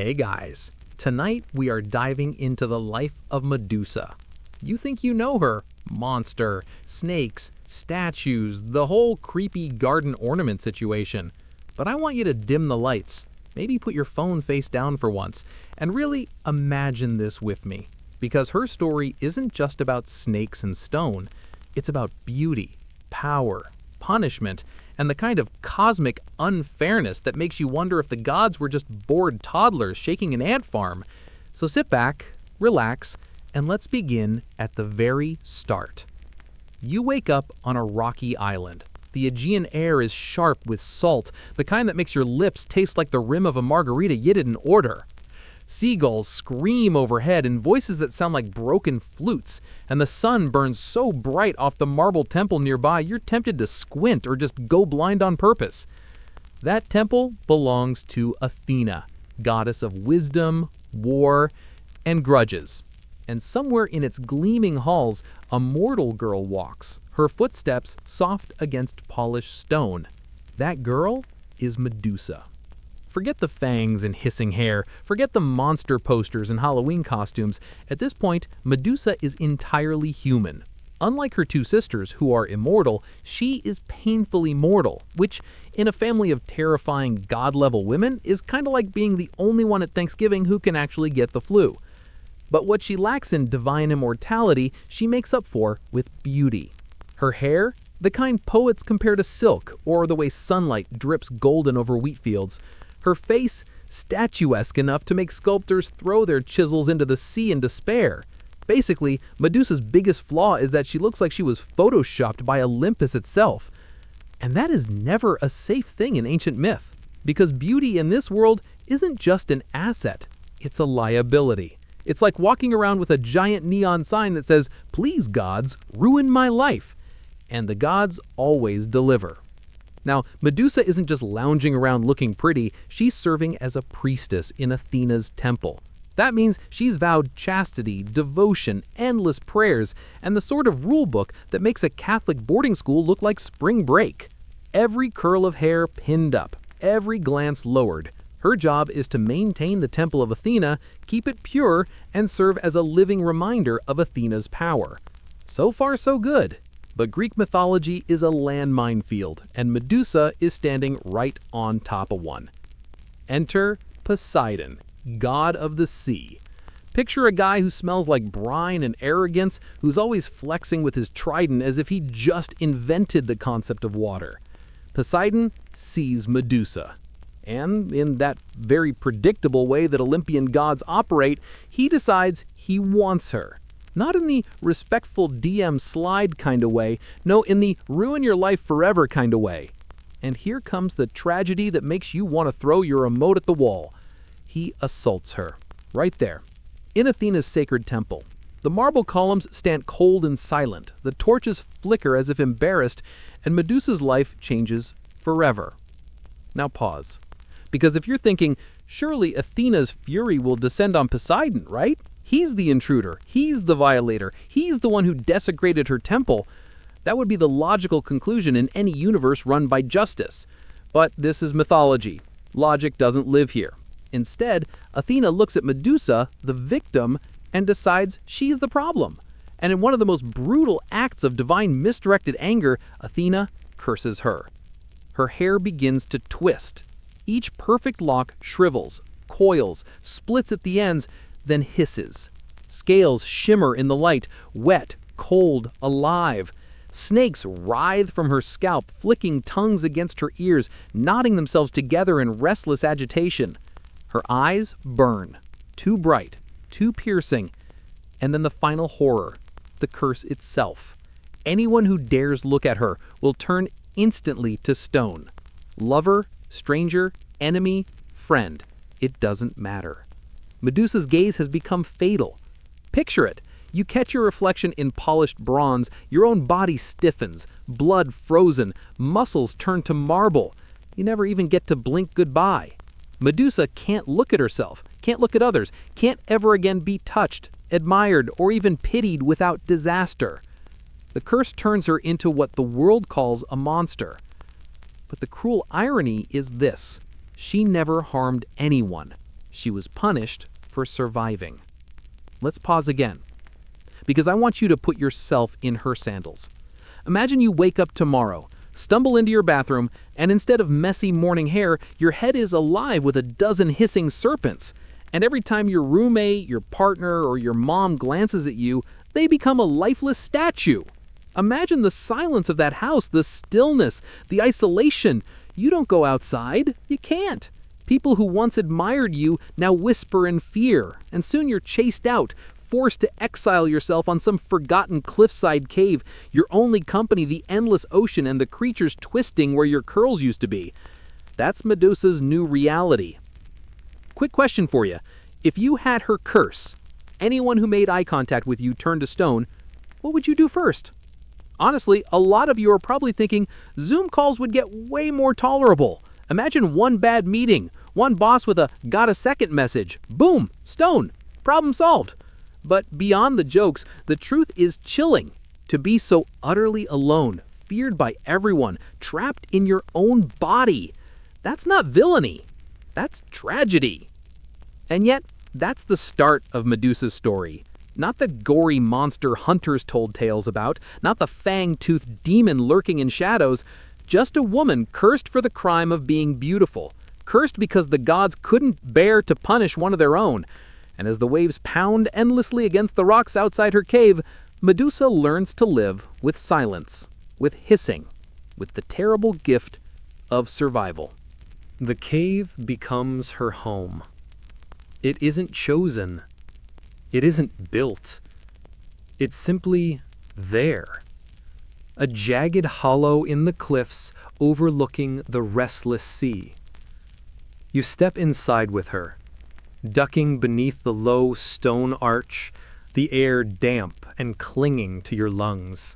Hey guys, tonight we are diving into the life of Medusa. You think you know her? Monster, snakes, statues, the whole creepy garden ornament situation. But I want you to dim the lights, maybe put your phone face down for once, and really imagine this with me. Because her story isn't just about snakes and stone, it's about beauty, power, punishment, and the kind of cosmic unfairness that makes you wonder if the gods were just bored toddlers shaking an ant farm. So sit back, relax, and let's begin at the very start. You wake up on a rocky island. The Aegean air is sharp with salt, the kind that makes your lips taste like the rim of a margarita you didn't order. Seagulls scream overhead in voices that sound like broken flutes, and the sun burns so bright off the marble temple nearby you're tempted to squint or just go blind on purpose. That temple belongs to Athena, goddess of wisdom, war, and grudges. And somewhere in its gleaming halls, a mortal girl walks, her footsteps soft against polished stone. That girl is Medusa. Forget the fangs and hissing hair, forget the monster posters and Halloween costumes. At this point, Medusa is entirely human. Unlike her two sisters, who are immortal, she is painfully mortal, which, in a family of terrifying god-level women, is kind of like being the only one at Thanksgiving who can actually get the flu. But what she lacks in divine immortality, she makes up for with beauty. Her hair? The kind poets compare to silk, or the way sunlight drips golden over wheat fields. Her face, statuesque enough to make sculptors throw their chisels into the sea in despair. Basically, Medusa's biggest flaw is that she looks like she was photoshopped by Olympus itself. And that is never a safe thing in ancient myth, because beauty in this world isn't just an asset, it's a liability. It's like walking around with a giant neon sign that says, "Please gods, ruin my life." And the gods always deliver. Now, Medusa isn't just lounging around looking pretty, she's serving as a priestess in Athena's temple. That means she's vowed chastity, devotion, endless prayers, and the sort of rule book that makes a Catholic boarding school look like spring break. Every curl of hair pinned up, every glance lowered. Her job is to maintain the temple of Athena, keep it pure, and serve as a living reminder of Athena's power. So far, so good. But Greek mythology is a landmine field, and Medusa is standing right on top of one. Enter Poseidon, god of the sea. Picture a guy who smells like brine and arrogance, who's always flexing with his trident as if he just invented the concept of water. Poseidon sees Medusa. And in that very predictable way that Olympian gods operate, he decides he wants her. Not in the respectful DM slide kind of way, no, in the ruin your life forever kind of way. And here comes the tragedy that makes you want to throw your emote at the wall. He assaults her, right there, in Athena's sacred temple. The marble columns stand cold and silent, the torches flicker as if embarrassed, and Medusa's life changes forever. Now pause. Because if you're thinking, surely Athena's fury will descend on Poseidon, right? He's the intruder, he's the violator, he's the one who desecrated her temple. That would be the logical conclusion in any universe run by justice. But this is mythology. Logic doesn't live here. Instead, Athena looks at Medusa, the victim, and decides she's the problem. And in one of the most brutal acts of divine misdirected anger, Athena curses her. Her hair begins to twist. Each perfect lock shrivels, coils, splits at the ends, then hisses. Scales shimmer in the light, wet, cold, alive. Snakes writhe from her scalp, flicking tongues against her ears, knotting themselves together in restless agitation. Her eyes burn, too bright, too piercing. And then the final horror, the curse itself. Anyone who dares look at her will turn instantly to stone. Lover, stranger, enemy, friend, it doesn't matter. Medusa's gaze has become fatal. Picture it. You catch your reflection in polished bronze, your own body stiffens, blood frozen, muscles turn to marble. You never even get to blink goodbye. Medusa can't look at herself, can't look at others, can't ever again be touched, admired, or even pitied without disaster. The curse turns her into what the world calls a monster. But the cruel irony is this: she never harmed anyone. She was punished for surviving. Let's pause again, because I want you to put yourself in her sandals. Imagine you wake up tomorrow, stumble into your bathroom, and instead of messy morning hair, your head is alive with a dozen hissing serpents. And every time your roommate, your partner, or your mom glances at you, they become a lifeless statue. Imagine the silence of that house, the stillness, the isolation. You don't go outside. You can't. People who once admired you now whisper in fear, and soon you're chased out, forced to exile yourself on some forgotten cliffside cave, your only company the endless ocean and the creatures twisting where your curls used to be. That's Medusa's new reality. Quick question for you. If you had her curse, anyone who made eye contact with you turned to stone, what would you do first? Honestly, a lot of you are probably thinking Zoom calls would get way more tolerable. Imagine one bad meeting, one boss with a "got a second" message. Boom, stone, problem solved. But beyond the jokes, the truth is chilling. To be so utterly alone, feared by everyone, trapped in your own body. That's not villainy. That's tragedy. And yet, that's the start of Medusa's story. Not the gory monster hunters told tales about, not the fang-toothed demon lurking in shadows, just a woman cursed for the crime of being beautiful, cursed because the gods couldn't bear to punish one of their own. And as the waves pound endlessly against the rocks outside her cave, Medusa learns to live with silence, with hissing, with the terrible gift of survival. The cave becomes her home. It isn't chosen. It isn't built. It's simply there. A jagged hollow in the cliffs overlooking the restless sea. You step inside with her, ducking beneath the low stone arch, the air damp and clinging to your lungs.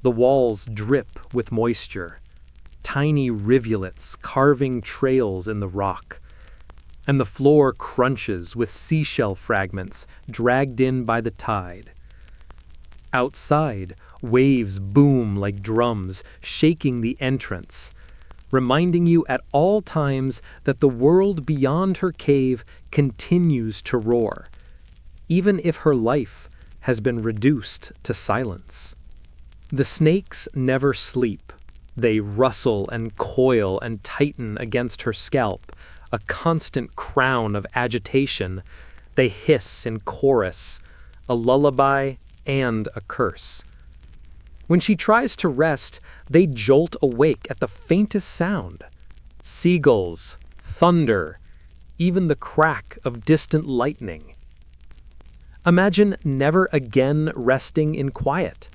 The walls drip with moisture, tiny rivulets carving trails in the rock, and the floor crunches with seashell fragments dragged in by the tide. Outside, waves boom like drums, shaking the entrance, reminding you at all times that the world beyond her cave continues to roar, even if her life has been reduced to silence. The snakes never sleep. They rustle and coil and tighten against her scalp, a constant crown of agitation. They hiss in chorus, a lullaby and a curse. When she tries to rest, they jolt awake at the faintest sound. Seagulls, thunder, even the crack of distant lightning. Imagine never again resting in quiet.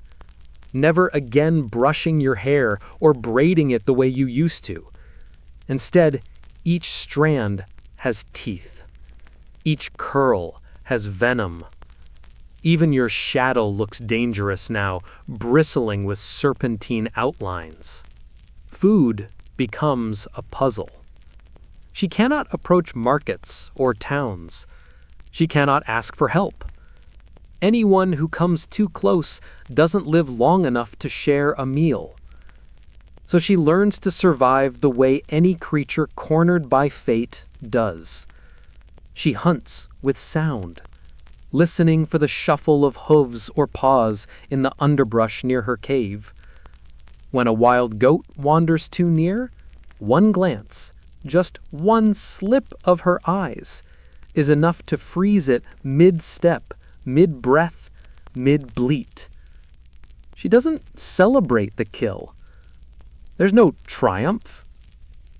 Never again brushing your hair or braiding it the way you used to. Instead, each strand has teeth. Each curl has venom. Even your shadow looks dangerous now, bristling with serpentine outlines. Food becomes a puzzle. She cannot approach markets or towns. She cannot ask for help. Anyone who comes too close doesn't live long enough to share a meal. So she learns to survive the way any creature cornered by fate does. She hunts with sound, listening for the shuffle of hooves or paws in the underbrush near her cave. When a wild goat wanders too near, one glance, just one slip of her eyes, is enough to freeze it mid-step, mid-breath, mid-bleat. She doesn't celebrate the kill. There's no triumph.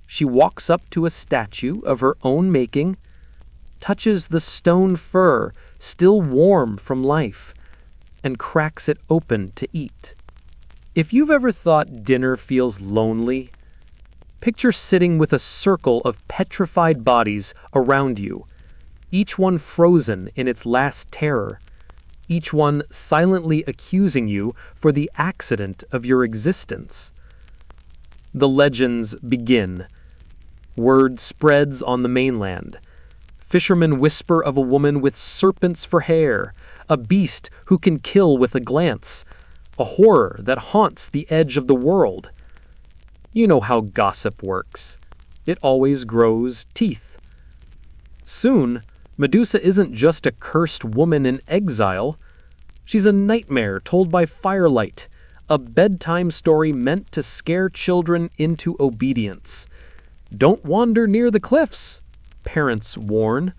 She walks up to a statue of her own making, touches the stone fur, still warm from life, and cracks it open to eat. If you've ever thought dinner feels lonely, picture sitting with a circle of petrified bodies around you, each one frozen in its last terror, each one silently accusing you for the accident of your existence. The legends begin. Word spreads on the mainland. Fishermen whisper of a woman with serpents for hair, a beast who can kill with a glance, a horror that haunts the edge of the world. You know how gossip works. It always grows teeth. Soon, Medusa isn't just a cursed woman in exile. She's a nightmare told by firelight, a bedtime story meant to scare children into obedience. Don't wander near the cliffs, parents warn.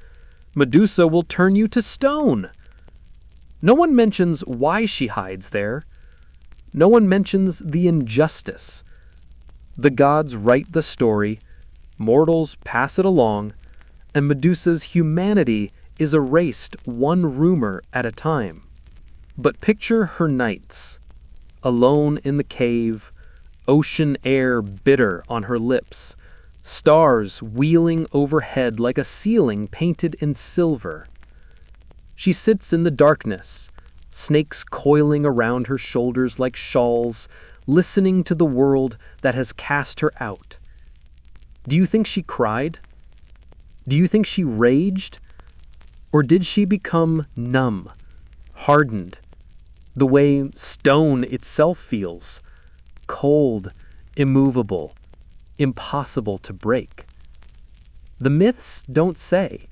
Medusa will turn you to stone. No one mentions why she hides there. No one mentions the injustice. The gods write the story, mortals pass it along, and Medusa's humanity is erased one rumor at a time. But picture her nights, alone in the cave, ocean air bitter on her lips, stars wheeling overhead like a ceiling painted in silver. She sits in the darkness, snakes coiling around her shoulders like shawls, listening to the world that has cast her out. Do you think she cried? Do you think she raged? Or did she become numb, hardened, the way stone itself feels, cold, immovable, impossible to break? The myths don't say.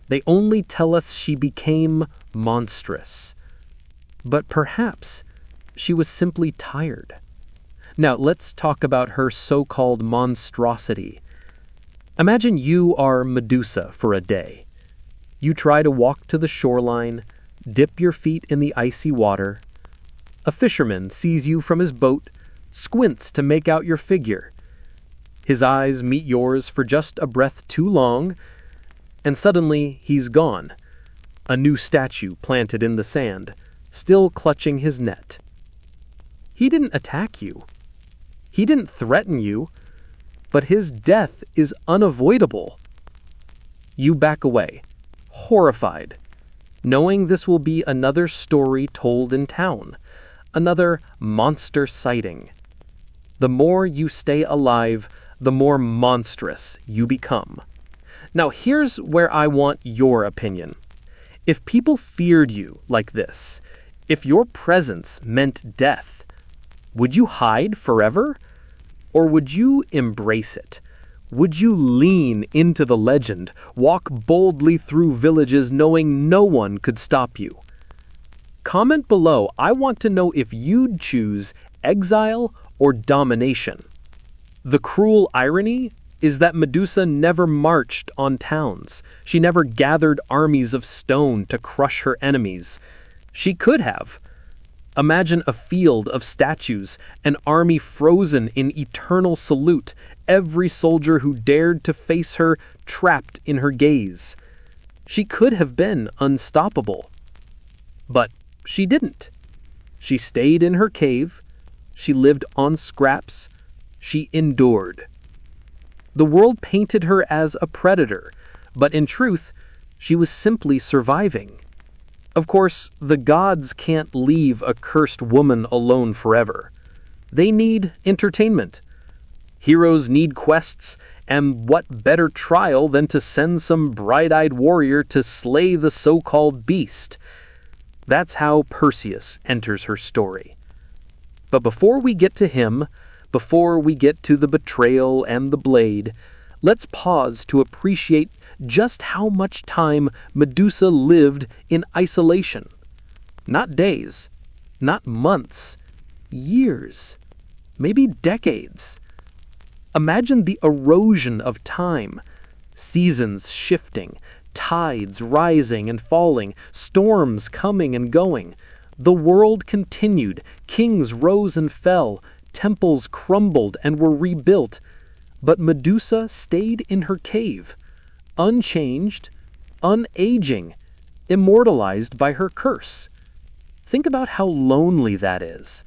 They only tell us she became monstrous. But perhaps she was simply tired. Now let's talk about her so-called monstrosity. Imagine you are Medusa for a day. You try to walk to the shoreline, dip your feet in the icy water. A fisherman sees you from his boat, squints to make out your figure. His eyes meet yours for just a breath too long, and suddenly he's gone, a new statue planted in the sand, still clutching his net. He didn't attack you. He didn't threaten you, but his death is unavoidable. You back away, horrified, knowing this will be another story told in town, another monster sighting. The more you stay alive, the more monstrous you become. Now here's where I want your opinion. If people feared you like this, if your presence meant death, would you hide forever? Or would you embrace it? Would you lean into the legend, walk boldly through villages knowing no one could stop you? Comment below. I want to know if you'd choose exile or domination. The cruel irony is that Medusa never marched on towns. She never gathered armies of stone to crush her enemies. She could have. Imagine a field of statues, an army frozen in eternal salute, every soldier who dared to face her trapped in her gaze. She could have been unstoppable. But she didn't. She stayed in her cave. She lived on scraps. She endured. The world painted her as a predator, but in truth, she was simply surviving. Of course, the gods can't leave a cursed woman alone forever. They need entertainment. Heroes need quests, and what better trial than to send some bright-eyed warrior to slay the so-called beast? That's how Perseus enters her story. But before we get to him, before we get to the betrayal and the blade, let's pause to appreciate just how much time Medusa lived in isolation. Not days, not months, years, maybe decades. Imagine the erosion of time, seasons shifting, tides rising and falling, storms coming and going. The world continued, kings rose and fell, temples crumbled and were rebuilt, but Medusa stayed in her cave, unchanged, unaging, immortalized by her curse. Think about how lonely that is.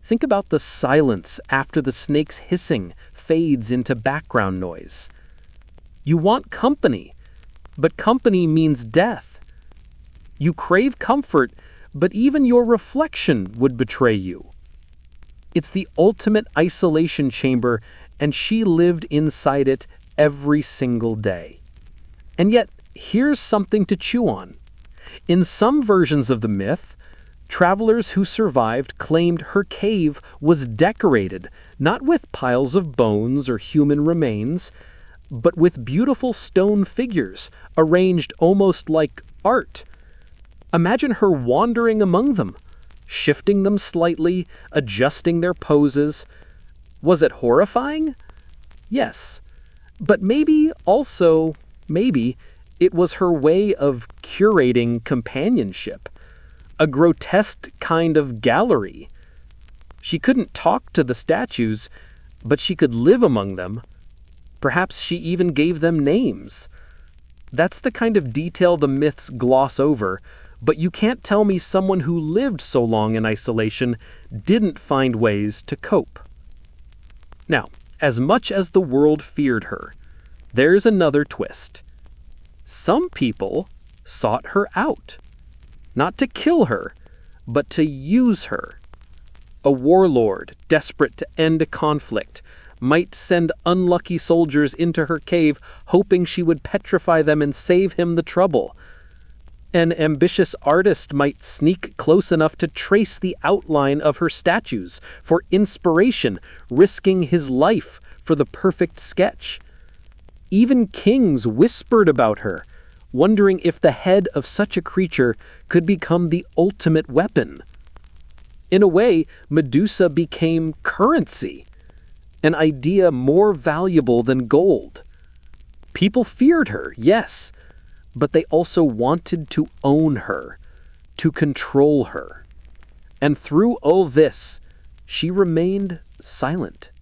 Think about the silence after the snake's hissing fades into background noise. You want company, but company means death. You crave comfort, but even your reflection would betray you. It's the ultimate isolation chamber, and she lived inside it every single day. And yet, here's something to chew on. In some versions of the myth, travelers who survived claimed her cave was decorated, not with piles of bones or human remains, but with beautiful stone figures arranged almost like art. Imagine her wandering among them, shifting them slightly, adjusting their poses. Was it horrifying? Yes. But maybe it was her way of curating companionship, a grotesque kind of gallery. She couldn't talk to the statues, but she could live among them. Perhaps she even gave them names. That's the kind of detail the myths gloss over, but you can't tell me someone who lived so long in isolation didn't find ways to cope. Now, as much as the world feared her, there's another twist. Some people sought her out, not to kill her, but to use her. A warlord, desperate to end a conflict, might send unlucky soldiers into her cave, hoping she would petrify them and save him the trouble. An ambitious artist might sneak close enough to trace the outline of her statues for inspiration, risking his life for the perfect sketch. Even kings whispered about her, wondering if the head of such a creature could become the ultimate weapon. In a way, Medusa became currency, an idea more valuable than gold. People feared her, yes, but they also wanted to own her, to control her. And through all this, she remained silent.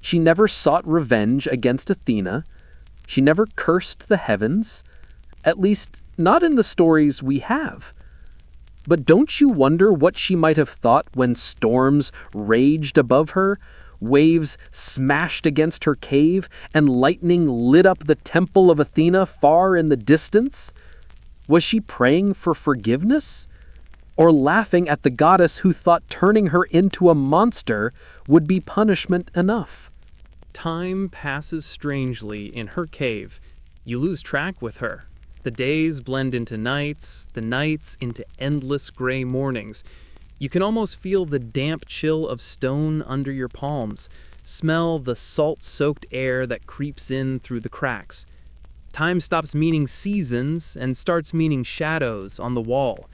She never sought revenge against Athena. She never cursed the heavens, at least not in the stories we have. But don't you wonder what she might have thought when storms raged above her, waves smashed against her cave, and lightning lit up the temple of Athena far in the distance? Was she praying for forgiveness? Or laughing at the goddess who thought turning her into a monster would be punishment enough? Time passes strangely in her cave. You lose track with her. The days blend into nights, the nights into endless gray mornings. You can almost feel the damp chill of stone under your palms, smell the salt-soaked air that creeps in through the cracks. Time stops meaning seasons and starts meaning shadows on the wall.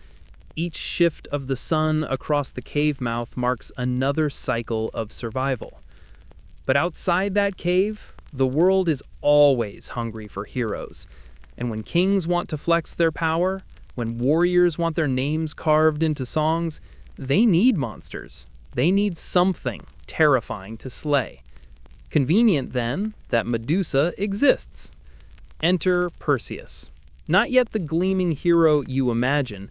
Each shift of the sun across the cave mouth marks another cycle of survival. But outside that cave, the world is always hungry for heroes. And when kings want to flex their power, when warriors want their names carved into songs, they need monsters. They need something terrifying to slay. Convenient, then, that Medusa exists. Enter Perseus. Not yet the gleaming hero you imagine.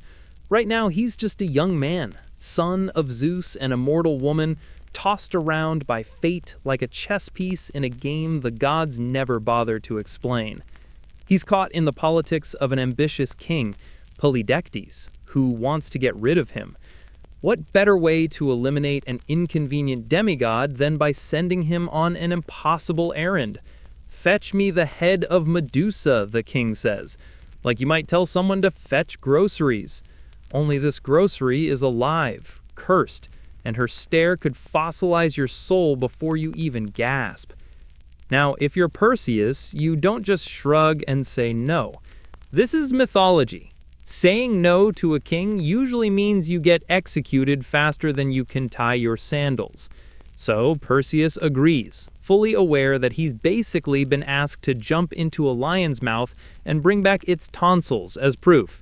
Right now, he's just a young man, son of Zeus and a mortal woman, tossed around by fate like a chess piece in a game the gods never bother to explain. He's caught in the politics of an ambitious king, Polydectes, who wants to get rid of him. What better way to eliminate an inconvenient demigod than by sending him on an impossible errand? "Fetch me the head of Medusa," the king says, like you might tell someone to fetch groceries. Only this grocery is alive, cursed, and her stare could fossilize your soul before you even gasp. Now, if you're Perseus, you don't just shrug and say no. This is mythology. Saying no to a king usually means you get executed faster than you can tie your sandals. So Perseus agrees, fully aware that he's basically been asked to jump into a lion's mouth and bring back its tonsils as proof.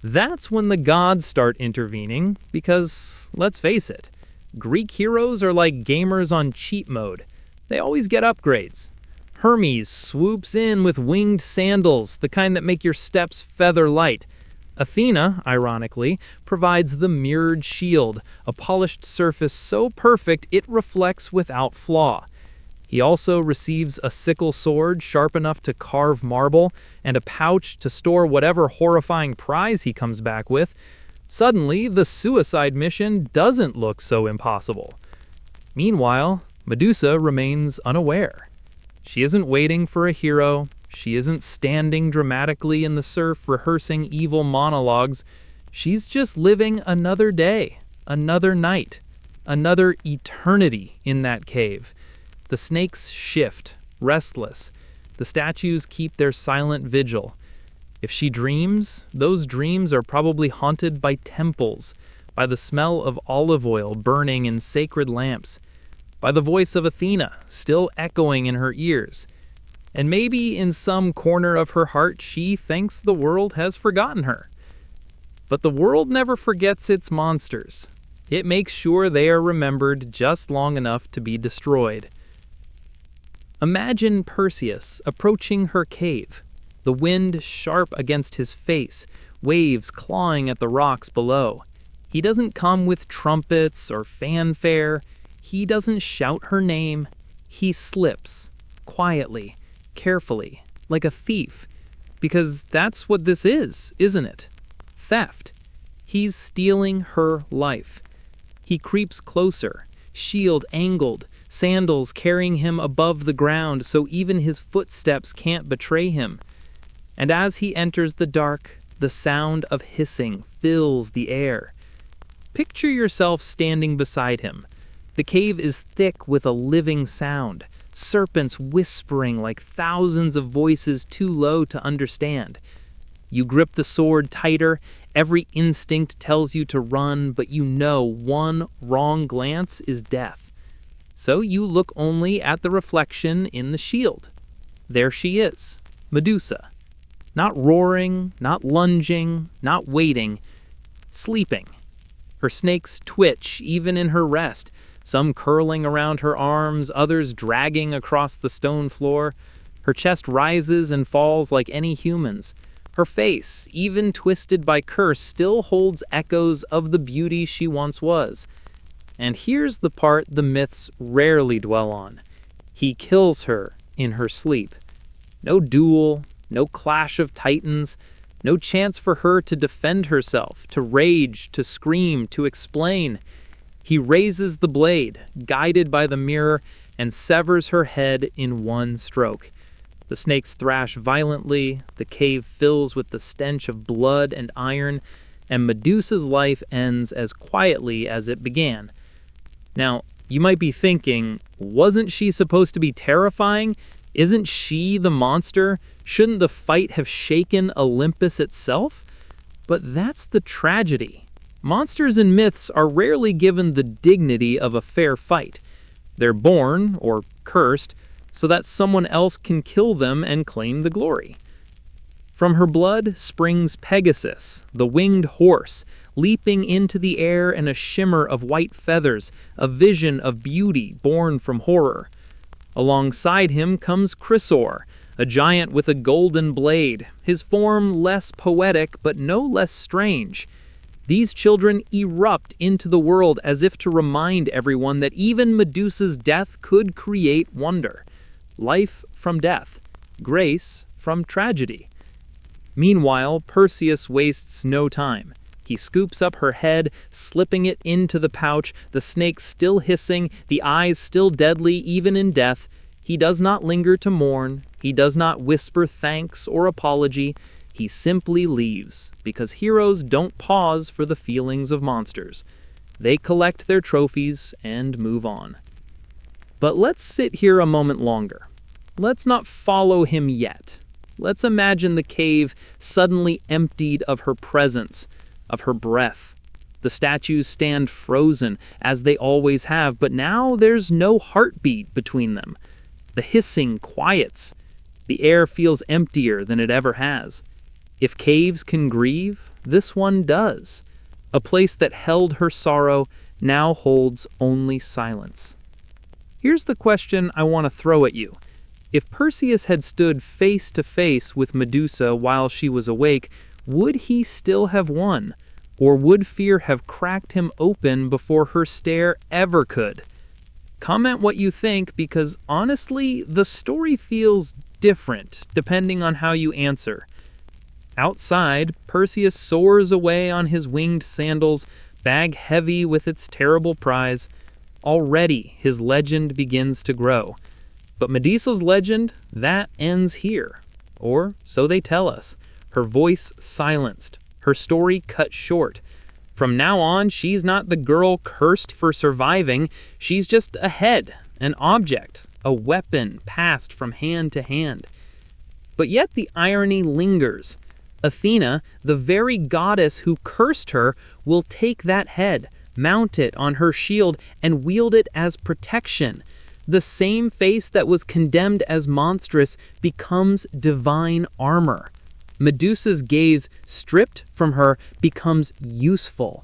That's when the gods start intervening, because, let's face it, Greek heroes are like gamers on cheat mode. They always get upgrades. Hermes swoops in with winged sandals, the kind that make your steps feather light. Athena, ironically, provides the mirrored shield, a polished surface so perfect it reflects without flaw. He also receives a sickle sword sharp enough to carve marble and a pouch to store whatever horrifying prize he comes back with. Suddenly, the suicide mission doesn't look so impossible. Meanwhile, Medusa remains unaware. She isn't waiting for a hero. She isn't standing dramatically in the surf rehearsing evil monologues. She's just living another day, another night, another eternity in that cave. The snakes shift, restless. The statues keep their silent vigil. If she dreams, those dreams are probably haunted by temples, by the smell of olive oil burning in sacred lamps, by the voice of Athena still echoing in her ears. And maybe in some corner of her heart she thinks the world has forgotten her. But the world never forgets its monsters. It makes sure they are remembered just long enough to be destroyed. Imagine Perseus approaching her cave, the wind sharp against his face, waves clawing at the rocks below. He doesn't come with trumpets or fanfare. He doesn't shout her name. He slips, quietly, carefully, like a thief. Because that's what this is, isn't it? Theft. He's stealing her life. He creeps closer, shield angled, sandals carrying him above the ground so even his footsteps can't betray him. And as he enters the dark, the sound of hissing fills the air. Picture yourself standing beside him. The cave is thick with a living sound, serpents whispering like thousands of voices too low to understand. You grip the sword tighter, every instinct tells you to run, but you know one wrong glance is death. So you look only at the reflection in the shield. There she is, Medusa. Not roaring, not lunging, not waiting, sleeping. Her snakes twitch even in her rest, some curling around her arms, others dragging across the stone floor. Her chest rises and falls like any human's. Her face, even twisted by curse, still holds echoes of the beauty she once was. And here's the part the myths rarely dwell on. He kills her in her sleep. No duel, no clash of titans, no chance for her to defend herself, to rage, to scream, to explain. He raises the blade, guided by the mirror, and severs her head in one stroke. The snakes thrash violently, the cave fills with the stench of blood and iron, and Medusa's life ends as quietly as it began. Now, you might be thinking, wasn't she supposed to be terrifying? Isn't she the monster? Shouldn't the fight have shaken Olympus itself? But that's the tragedy. Monsters in myths are rarely given the dignity of a fair fight. They're born, or cursed, so that someone else can kill them and claim the glory. From her blood springs Pegasus, the winged horse, leaping into the air in a shimmer of white feathers, a vision of beauty born from horror. Alongside him comes Chrysaor, a giant with a golden blade, his form less poetic but no less strange. These children erupt into the world as if to remind everyone that even Medusa's death could create wonder. Life from death, grace from tragedy. Meanwhile, Perseus wastes no time. He scoops up her head, slipping it into the pouch, the snake still hissing, the eyes still deadly even in death. He does not linger to mourn. He does not whisper thanks or apology. He simply leaves, because heroes don't pause for the feelings of monsters. They collect their trophies and move on. But let's sit here a moment longer. Let's not follow him yet. Let's imagine the cave suddenly emptied of her presence, of her breath. The statues stand frozen, as they always have, but now there's no heartbeat between them. The hissing quiets. The air feels emptier than it ever has. If caves can grieve, this one does. A place that held her sorrow now holds only silence. Here's the question I want to throw at you. If Perseus had stood face to face with Medusa while she was awake, would he still have won? Or would fear have cracked him open before her stare ever could? Comment what you think, because honestly, the story feels different depending on how you answer. Outside, Perseus soars away on his winged sandals, bag heavy with its terrible prize. Already, his legend begins to grow. But Medusa's legend, that ends here. Or so they tell us. Her voice silenced, her story cut short. From now on, she's not the girl cursed for surviving. She's just a head, an object, a weapon passed from hand to hand. But yet the irony lingers. Athena, the very goddess who cursed her, will take that head, mount it on her shield, and wield it as protection. The same face that was condemned as monstrous becomes divine armor. Medusa's gaze, stripped from her, becomes useful.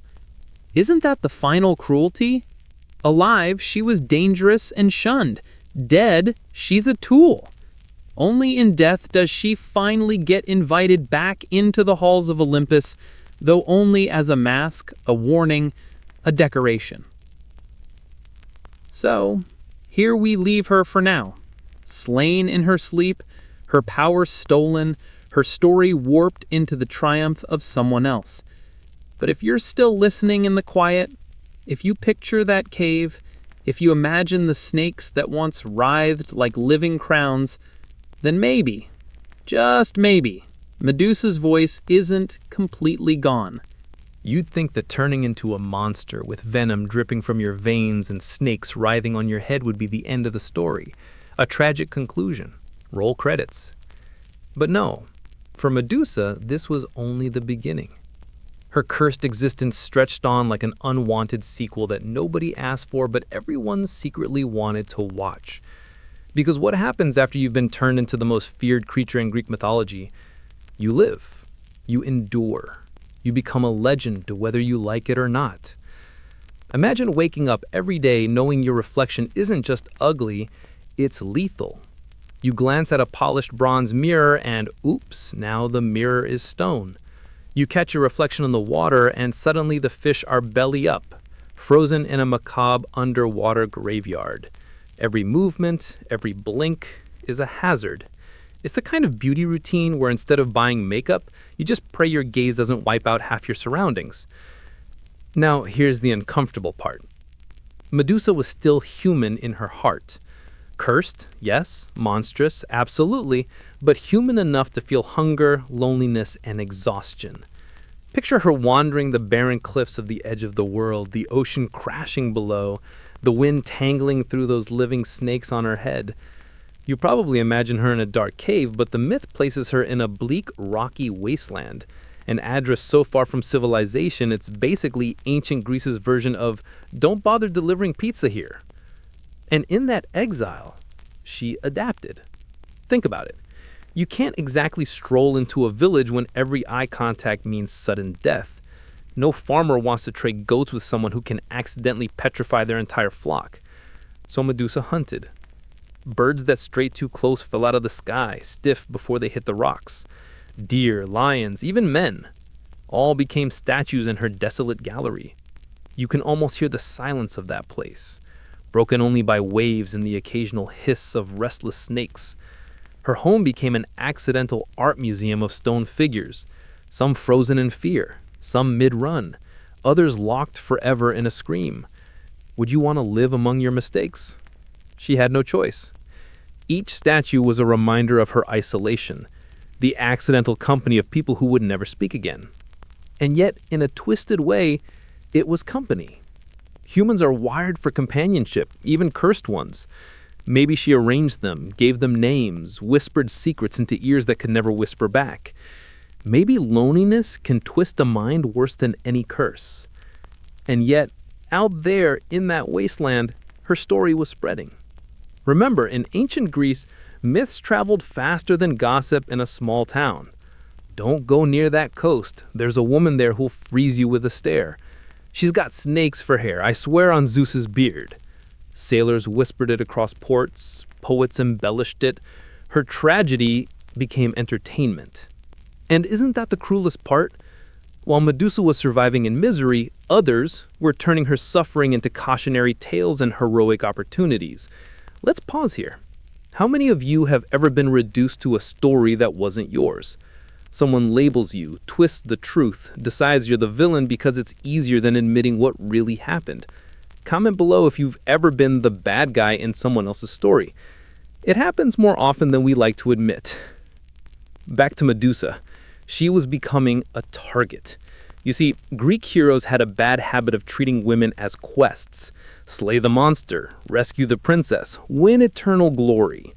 Isn't that the final cruelty? Alive, she was dangerous and shunned. Dead, she's a tool. Only in death does she finally get invited back into the halls of Olympus, though only as a mask, a warning, a decoration. So, here we leave her for now. Slain in her sleep, her power stolen, her story warped into the triumph of someone else. But if you're still listening in the quiet, if you picture that cave, if you imagine the snakes that once writhed like living crowns, then maybe, just maybe, Medusa's voice isn't completely gone. You'd think that turning into a monster with venom dripping from your veins and snakes writhing on your head would be the end of the story, a tragic conclusion. Roll credits. But no, for Medusa, this was only the beginning. Her cursed existence stretched on like an unwanted sequel that nobody asked for, but everyone secretly wanted to watch. Because what happens after you've been turned into the most feared creature in Greek mythology? You live. You endure. You become a legend, whether you like it or not. Imagine waking up every day knowing your reflection isn't just ugly, it's lethal. You glance at a polished bronze mirror and oops, now the mirror is stone. You catch your reflection in the water and suddenly the fish are belly up, frozen in a macabre underwater graveyard. Every movement, every blink is a hazard. It's the kind of beauty routine where instead of buying makeup, you just pray your gaze doesn't wipe out half your surroundings. Now, here's the uncomfortable part. Medusa was still human in her heart. Cursed, yes. Monstrous, absolutely. But human enough to feel hunger, loneliness, and exhaustion. Picture her wandering the barren cliffs of the edge of the world, the ocean crashing below, the wind tangling through those living snakes on her head. You probably imagine her in a dark cave, but the myth places her in a bleak, rocky wasteland, an address so far from civilization it's basically ancient Greece's version of, don't bother delivering pizza here. And in that exile, she adapted. Think about it. You can't exactly stroll into a village when every eye contact means sudden death. No farmer wants to trade goats with someone who can accidentally petrify their entire flock. So Medusa hunted. Birds that strayed too close fell out of the sky, stiff before they hit the rocks. Deer, lions, even men. All became statues in her desolate gallery. You can almost hear the silence of that place, broken only by waves and the occasional hiss of restless snakes. Her home became an accidental art museum of stone figures, some frozen in fear, some mid-run, others locked forever in a scream. Would you want to live among your mistakes? She had no choice. Each statue was a reminder of her isolation, the accidental company of people who would never speak again. And yet, in a twisted way, it was company. Humans are wired for companionship, even cursed ones. Maybe she arranged them, gave them names, whispered secrets into ears that could never whisper back. Maybe loneliness can twist a mind worse than any curse. And yet, out there in that wasteland, her story was spreading. Remember, in ancient Greece, myths traveled faster than gossip in a small town. Don't go near that coast. There's a woman there who'll freeze you with a stare. She's got snakes for hair, I swear on Zeus's beard. Sailors whispered it across ports, poets embellished it. Her tragedy became entertainment. And isn't that the cruelest part? While Medusa was surviving in misery, others were turning her suffering into cautionary tales and heroic opportunities. Let's pause here. How many of you have ever been reduced to a story that wasn't yours? Someone labels you, twists the truth, decides you're the villain because it's easier than admitting what really happened. Comment below if you've ever been the bad guy in someone else's story. It happens more often than we like to admit. Back to Medusa. She was becoming a target. You see, Greek heroes had a bad habit of treating women as quests. Slay the monster, rescue the princess, win eternal glory.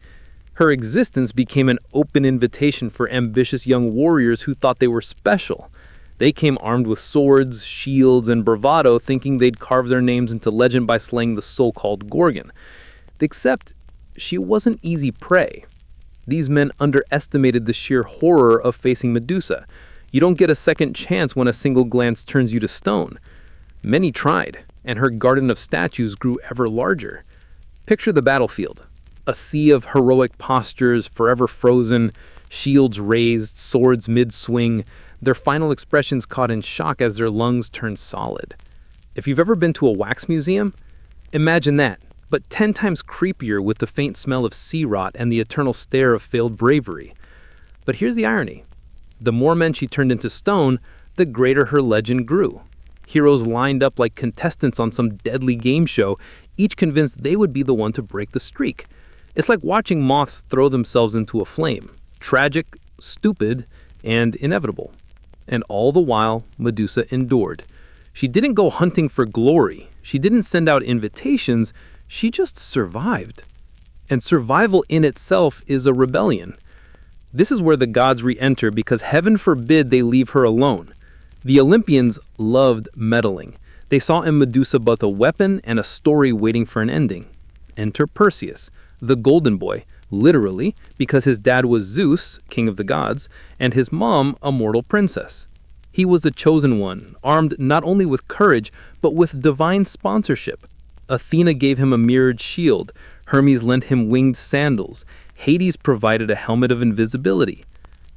Her existence became an open invitation for ambitious young warriors who thought they were special. They came armed with swords, shields, and bravado, thinking they'd carve their names into legend by slaying the so-called Gorgon. Except, she wasn't easy prey. These men underestimated the sheer horror of facing Medusa. You don't get a second chance when a single glance turns you to stone. Many tried, and her garden of statues grew ever larger. Picture the battlefield. A sea of heroic postures, forever frozen, shields raised, swords mid-swing, their final expressions caught in shock as their lungs turned solid. If you've ever been to a wax museum, imagine that, but 10 times creepier with the faint smell of sea rot and the eternal stare of failed bravery. But here's the irony. The more men she turned into stone, the greater her legend grew. Heroes lined up like contestants on some deadly game show, each convinced they would be the one to break the streak. It's like watching moths throw themselves into a flame. Tragic, stupid, and inevitable. And all the while, Medusa endured. She didn't go hunting for glory. She didn't send out invitations. She just survived. And survival in itself is a rebellion. This is where the gods re-enter because heaven forbid they leave her alone. The Olympians loved meddling. They saw in Medusa both a weapon and a story waiting for an ending. Enter Perseus, the golden boy, literally, because his dad was Zeus, king of the gods, and his mom, a mortal princess. He was the chosen one, armed not only with courage, but with divine sponsorship. Athena gave him a mirrored shield, Hermes lent him winged sandals, Hades provided a helmet of invisibility.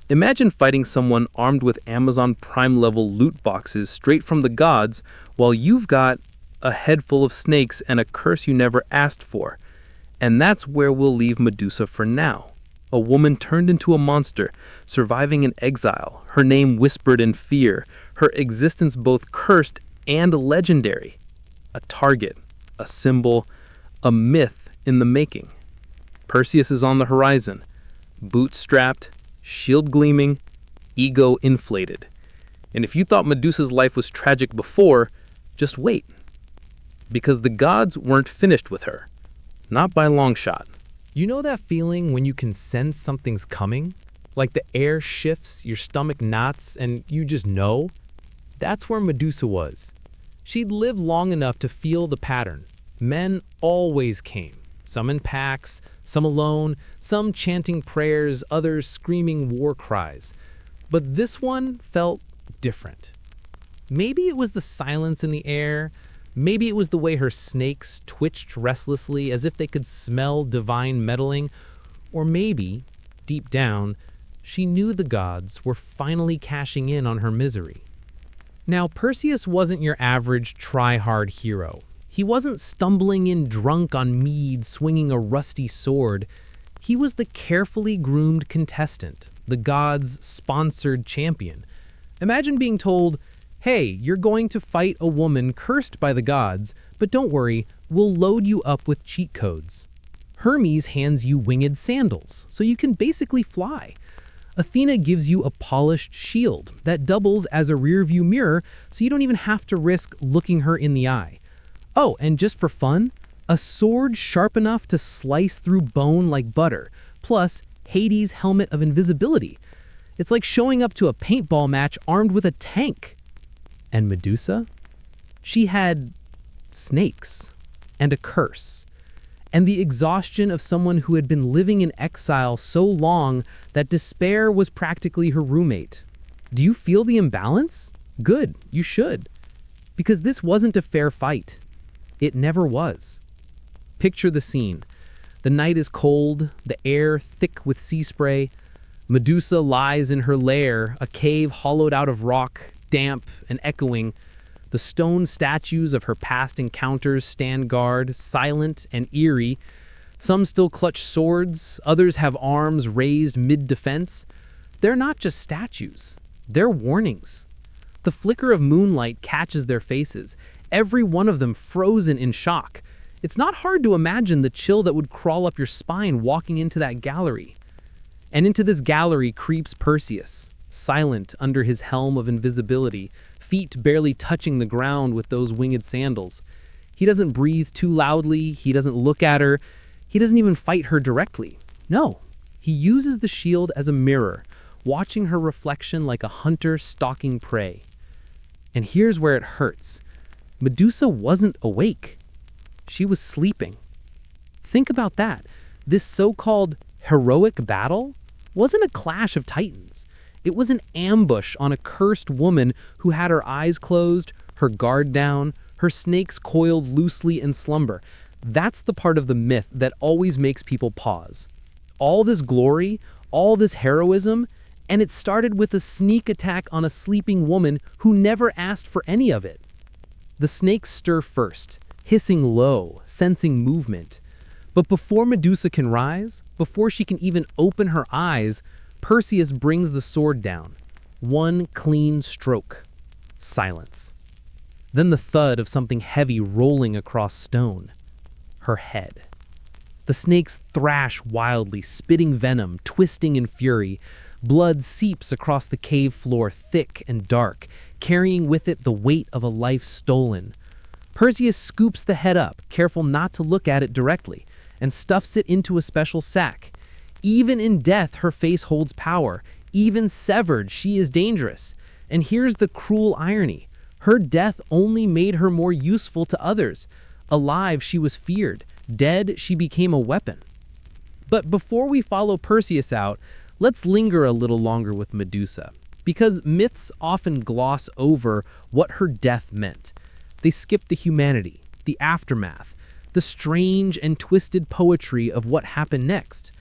Imagine fighting someone armed with Amazon Prime-level loot boxes straight from the gods, while you've got a head full of snakes and a curse you never asked for. And that's where we'll leave Medusa for now. A woman turned into a monster, surviving in exile, her name whispered in fear, her existence both cursed and legendary. A target, a symbol, a myth in the making. Perseus is on the horizon, boots strapped, shield gleaming, ego inflated. And if you thought Medusa's life was tragic before, just wait. Because the gods weren't finished with her. Not by a long shot. You know that feeling when you can sense something's coming? Like the air shifts, your stomach knots, and you just know? That's where Medusa was. She'd lived long enough to feel the pattern. Men always came. Some in packs, some alone, some chanting prayers, others screaming war cries. But this one felt different. Maybe it was the silence in the air. Maybe it was the way her snakes twitched restlessly as if they could smell divine meddling. Or maybe, deep down, she knew the gods were finally cashing in on her misery. Now, Perseus wasn't your average try-hard hero. He wasn't stumbling in drunk on mead, swinging a rusty sword. He was the carefully groomed contestant, the gods' sponsored champion. Imagine being told, hey, you're going to fight a woman cursed by the gods, but don't worry, we'll load you up with cheat codes. Hermes hands you winged sandals, so you can basically fly. Athena gives you a polished shield that doubles as a rearview mirror, so you don't even have to risk looking her in the eye. Oh, and just for fun, a sword sharp enough to slice through bone like butter, plus Hades' helmet of invisibility. It's like showing up to a paintball match armed with a tank. And Medusa? She had snakes and a curse, and the exhaustion of someone who had been living in exile so long that despair was practically her roommate. Do you feel the imbalance? Good, you should. Because this wasn't a fair fight. It never was. Picture the scene. The night is cold, the air thick with sea spray. Medusa lies in her lair, a cave hollowed out of rock, damp and echoing. The stone statues of her past encounters stand guard, silent and eerie. Some still clutch swords, others have arms raised mid-defense. They're not just statues, they're warnings. The flicker of moonlight catches their faces, every one of them frozen in shock. It's not hard to imagine the chill that would crawl up your spine walking into that gallery. And into this gallery creeps Perseus, silent under his helm of invisibility, feet barely touching the ground with those winged sandals. He doesn't breathe too loudly, he doesn't look at her, he doesn't even fight her directly. No, He uses the shield as a mirror, watching her reflection like a hunter stalking prey. And here's where it hurts. Medusa wasn't awake. She was sleeping. Think about that. This so-called heroic battle wasn't a clash of titans. It was an ambush on a cursed woman who had her eyes closed, her guard down, her snakes coiled loosely in slumber. That's the part of the myth that always makes people pause. All this glory, all this heroism, and it started with a sneak attack on a sleeping woman who never asked for any of it. The snakes stir first, hissing low, sensing movement. But before Medusa can rise, before she can even open her eyes, Perseus brings the sword down. One clean stroke. Silence. Then the thud of something heavy rolling across stone. Her head. The snakes thrash wildly, spitting venom, twisting in fury. Blood seeps across the cave floor, thick and dark, carrying with it the weight of a life stolen. Perseus scoops the head up, careful not to look at it directly, and stuffs it into a special sack. Even in death, her face holds power. Even severed, she is dangerous. And here's the cruel irony. Her death only made her more useful to others. Alive, she was feared. Dead, she became a weapon. But before we follow Perseus out, let's linger a little longer with Medusa, because myths often gloss over what her death meant. They skip the humanity, the aftermath, the strange and twisted poetry of what happened next.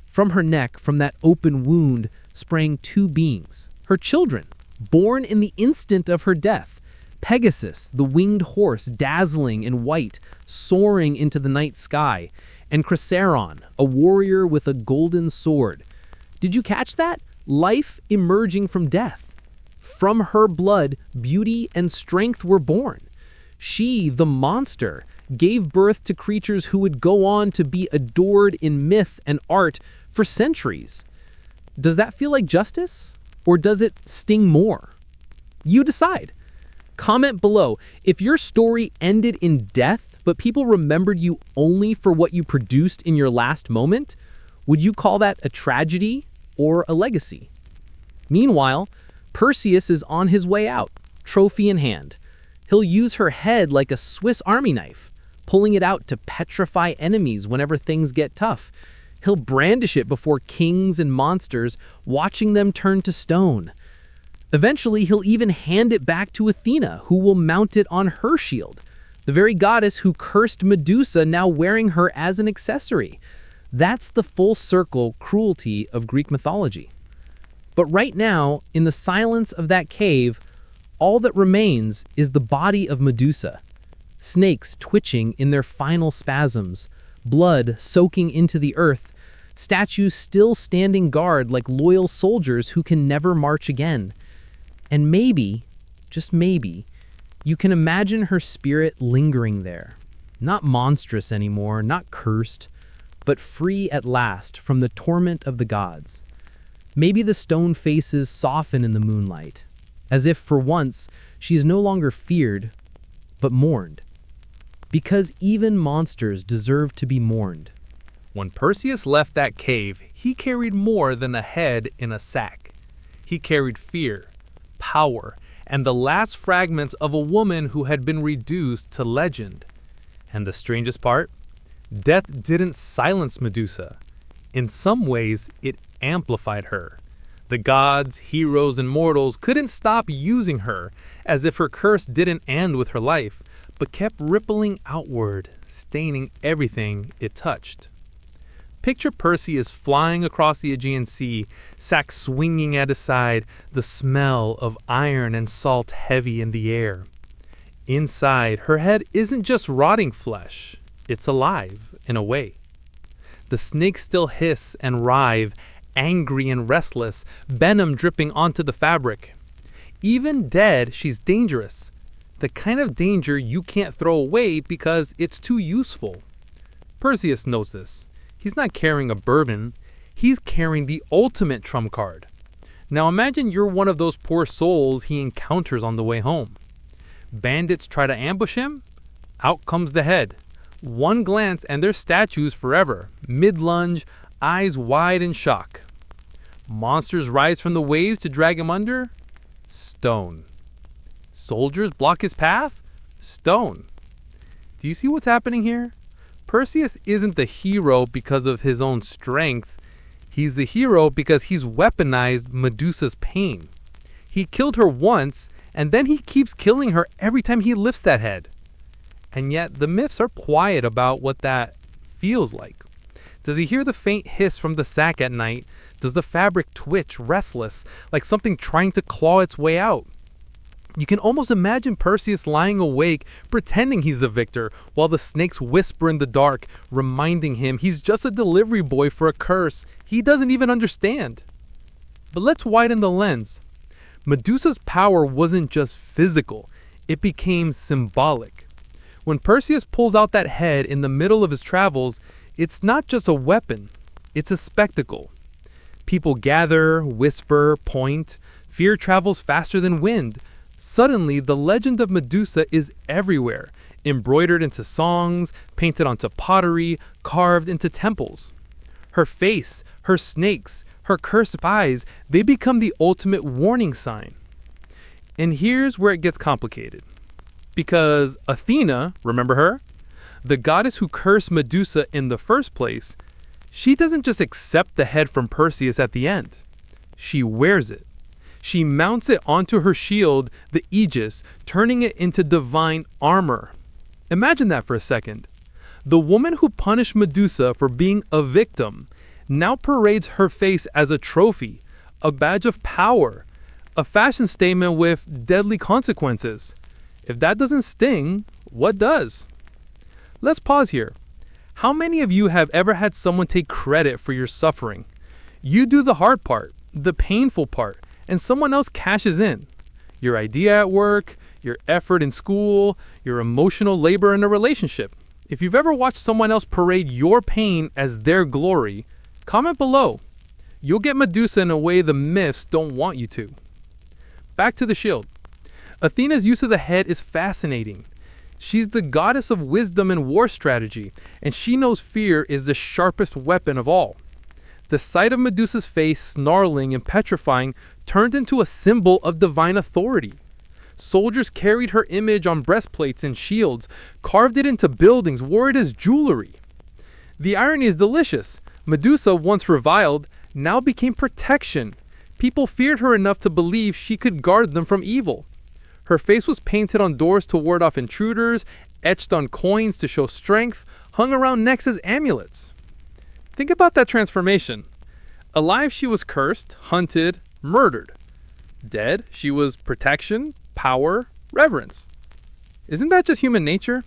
From her neck, from that open wound, sprang two beings, her children, born in the instant of her death. Pegasus, the winged horse, dazzling in white, soaring into the night sky, and Chrysaeron, a warrior with a golden sword. Did you catch that? Life emerging from death. From her blood, beauty and strength were born. She, the monster, gave birth to creatures who would go on to be adored in myth and art for centuries. Does that feel like justice? Or does it sting more? You decide. Comment below. If your story ended in death, but people remembered you only for what you produced in your last moment, would you call that a tragedy or a legacy? Meanwhile, Perseus is on his way out, trophy in hand. He'll use her head like a Swiss Army knife, pulling it out to petrify enemies whenever things get tough. He'll brandish it before kings and monsters, watching them turn to stone. Eventually, he'll even hand it back to Athena, who will mount it on her shield, the very goddess who cursed Medusa, now wearing her as an accessory. That's the full circle cruelty of Greek mythology. But right now, in the silence of that cave, all that remains is the body of Medusa. Snakes twitching in their final spasms, blood soaking into the earth, statues still standing guard like loyal soldiers who can never march again. And maybe, just maybe, you can imagine her spirit lingering there. Not monstrous anymore, not cursed, but free at last from the torment of the gods. Maybe the stone faces soften in the moonlight, as if for once she is no longer feared, but mourned. Because even monsters deserve to be mourned. When Perseus left that cave, he carried more than a head in a sack. He carried fear, power, and the last fragments of a woman who had been reduced to legend. And the strangest part? Death didn't silence Medusa. In some ways, it amplified her. The gods, heroes, and mortals couldn't stop using her, as if her curse didn't end with her life, but kept rippling outward, staining everything it touched. Picture Perseus flying across the Aegean Sea, sack swinging at his side, the smell of iron and salt heavy in the air. Inside, her head isn't just rotting flesh, it's alive in a way. The snakes still hiss and writhe, angry and restless, venom dripping onto the fabric. Even dead, she's dangerous. The kind of danger you can't throw away because it's too useful. Perseus knows this. He's not carrying a bourbon, he's carrying the ultimate trump card. Now imagine you're one of those poor souls he encounters on the way home. Bandits try to ambush him, out comes the head. One glance and their statues forever, mid-lunge, eyes wide in shock. Monsters rise from the waves to drag him under? Stone. Soldiers block his path? Stone. Do you see what's happening here? Perseus isn't the hero because of his own strength. He's the hero because he's weaponized Medusa's pain. He killed her once, and then he keeps killing her every time he lifts that head. And yet the myths are quiet about what that feels like. Does he hear the faint hiss from the sack at night? Does the fabric twitch, restless, like something trying to claw its way out? You can almost imagine Perseus lying awake, pretending he's the victor, while the snakes whisper in the dark, reminding him he's just a delivery boy for a curse he doesn't even understand. But let's widen the lens. Medusa's power wasn't just physical, it became symbolic. When Perseus pulls out that head in the middle of his travels, it's not just a weapon, it's a spectacle. People gather, whisper, point. Fear travels faster than wind. Suddenly, the legend of Medusa is everywhere, embroidered into songs, painted onto pottery, carved into temples. Her face, her snakes, her cursed eyes, they become the ultimate warning sign. And here's where it gets complicated. Because Athena, remember her? The goddess who cursed Medusa in the first place, she doesn't just accept the head from Perseus at the end. She wears it. She mounts it onto her shield, the Aegis, turning it into divine armor. Imagine that for a second. The woman who punished Medusa for being a victim now parades her face as a trophy, a badge of power, a fashion statement with deadly consequences. If that doesn't sting, what does? Let's pause here. How many of you have ever had someone take credit for your suffering? You do the hard part, the painful part, and someone else cashes in. Your idea at work, your effort in school, your emotional labor in a relationship. If you've ever watched someone else parade your pain as their glory, comment below. You'll get Medusa in a way the myths don't want you to. Back to the shield. Athena's use of the head is fascinating. She's the goddess of wisdom and war strategy, and she knows fear is the sharpest weapon of all. The sight of Medusa's face, snarling and petrifying, turned into a symbol of divine authority. Soldiers carried her image on breastplates and shields, carved it into buildings, wore it as jewelry. The irony is delicious. Medusa, once reviled, now became protection. People feared her enough to believe she could guard them from evil. Her face was painted on doors to ward off intruders, etched on coins to show strength, hung around necks as amulets. Think about that transformation. Alive, she was cursed, hunted, murdered. Dead, she was protection, power, reverence. Isn't that just human nature?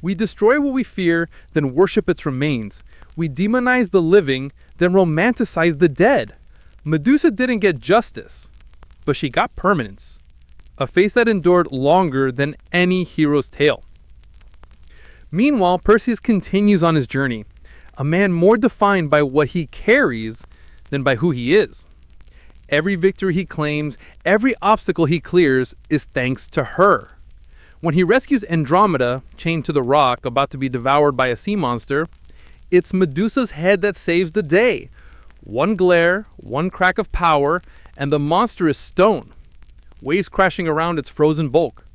We destroy what we fear, then worship its remains. We demonize the living, then romanticize the dead. Medusa didn't get justice, but she got permanence. A face that endured longer than any hero's tale. Meanwhile, Perseus continues on his journey, a man more defined by what he carries than by who he is. Every victory he claims, every obstacle he clears is thanks to her. When he rescues Andromeda, chained to the rock, about to be devoured by a sea monster, it's Medusa's head that saves the day. One glare, one crack of power, and the monster is stone. Waves crashing around its frozen bulk.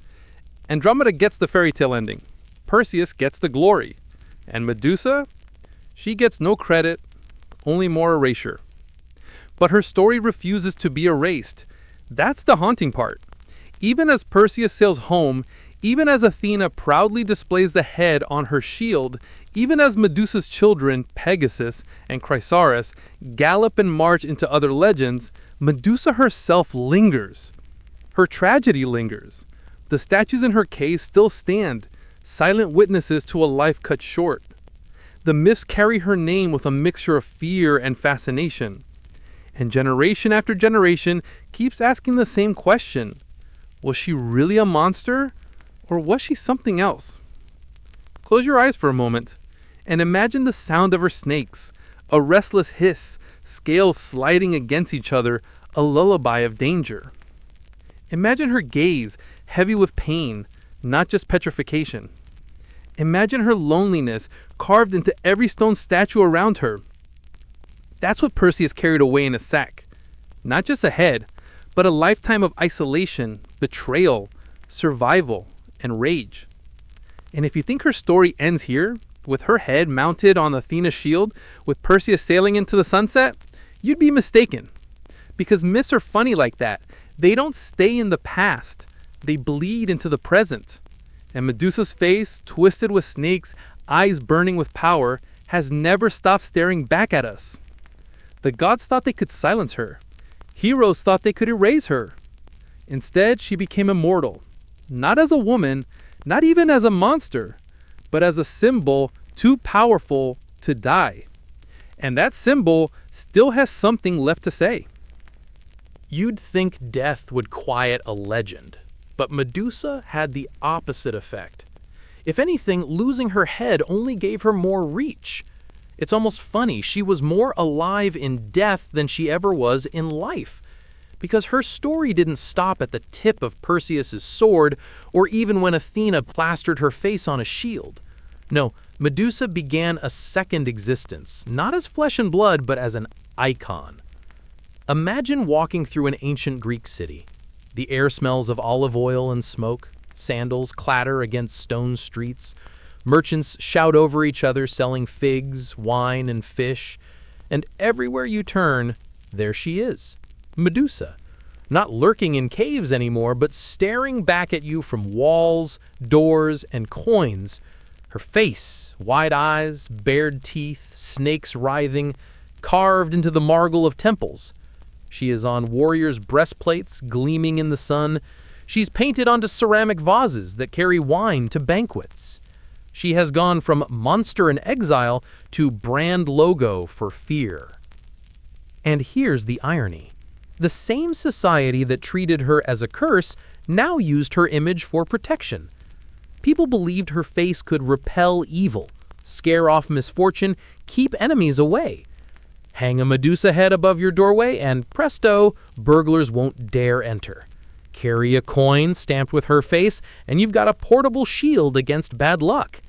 Andromeda gets the fairy tale ending. Perseus gets the glory. And Medusa? She gets no credit, only more erasure. But her story refuses to be erased. That's the haunting part. Even as Perseus sails home, even as Athena proudly displays the head on her shield, even as Medusa's children, Pegasus and Chrysaorus, gallop and march into other legends, Medusa herself lingers. Her tragedy lingers. The statues in her cave still stand, silent witnesses to a life cut short. The myths carry her name with a mixture of fear and fascination. And generation after generation keeps asking the same question. Was she really a monster, or was she something else? Close your eyes for a moment, and imagine the sound of her snakes, a restless hiss, scales sliding against each other, a lullaby of danger. Imagine her gaze, heavy with pain, not just petrification. Imagine her loneliness, carved into every stone statue around her. That's what Perseus carried away in a sack. Not just a head, but a lifetime of isolation, betrayal, survival, and rage. And if you think her story ends here, with her head mounted on Athena's shield, with Perseus sailing into the sunset, you'd be mistaken. Because myths are funny like that. They don't stay in the past. They bleed into the present. And Medusa's face, twisted with snakes, eyes burning with power, has never stopped staring back at us. The gods thought they could silence her. Heroes thought they could erase her. Instead, she became immortal. Not as a woman, not even as a monster, but as a symbol too powerful to die. And that symbol still has something left to say. You'd think death would quiet a legend, but Medusa had the opposite effect. If anything, losing her head only gave her more reach. It's almost funny, she was more alive in death than she ever was in life, because her story didn't stop at the tip of Perseus' sword or even when Athena plastered her face on a shield. No, Medusa began a second existence, not as flesh and blood, but as an icon. Imagine walking through an ancient Greek city. The air smells of olive oil and smoke, sandals clatter against stone streets, merchants shout over each other selling figs, wine, and fish, and everywhere you turn, there she is, Medusa, not lurking in caves anymore, but staring back at you from walls, doors, and coins. Her face, wide eyes, bared teeth, snakes writhing, carved into the marble of temples. She is on warriors' breastplates gleaming in the sun. She's painted onto ceramic vases that carry wine to banquets. She has gone from monster in exile to brand logo for fear. And here's the irony. The same society that treated her as a curse now used her image for protection. People believed her face could repel evil, scare off misfortune, keep enemies away. Hang a Medusa head above your doorway and presto, burglars won't dare enter. Carry a coin stamped with her face and you've got a portable shield against bad luck.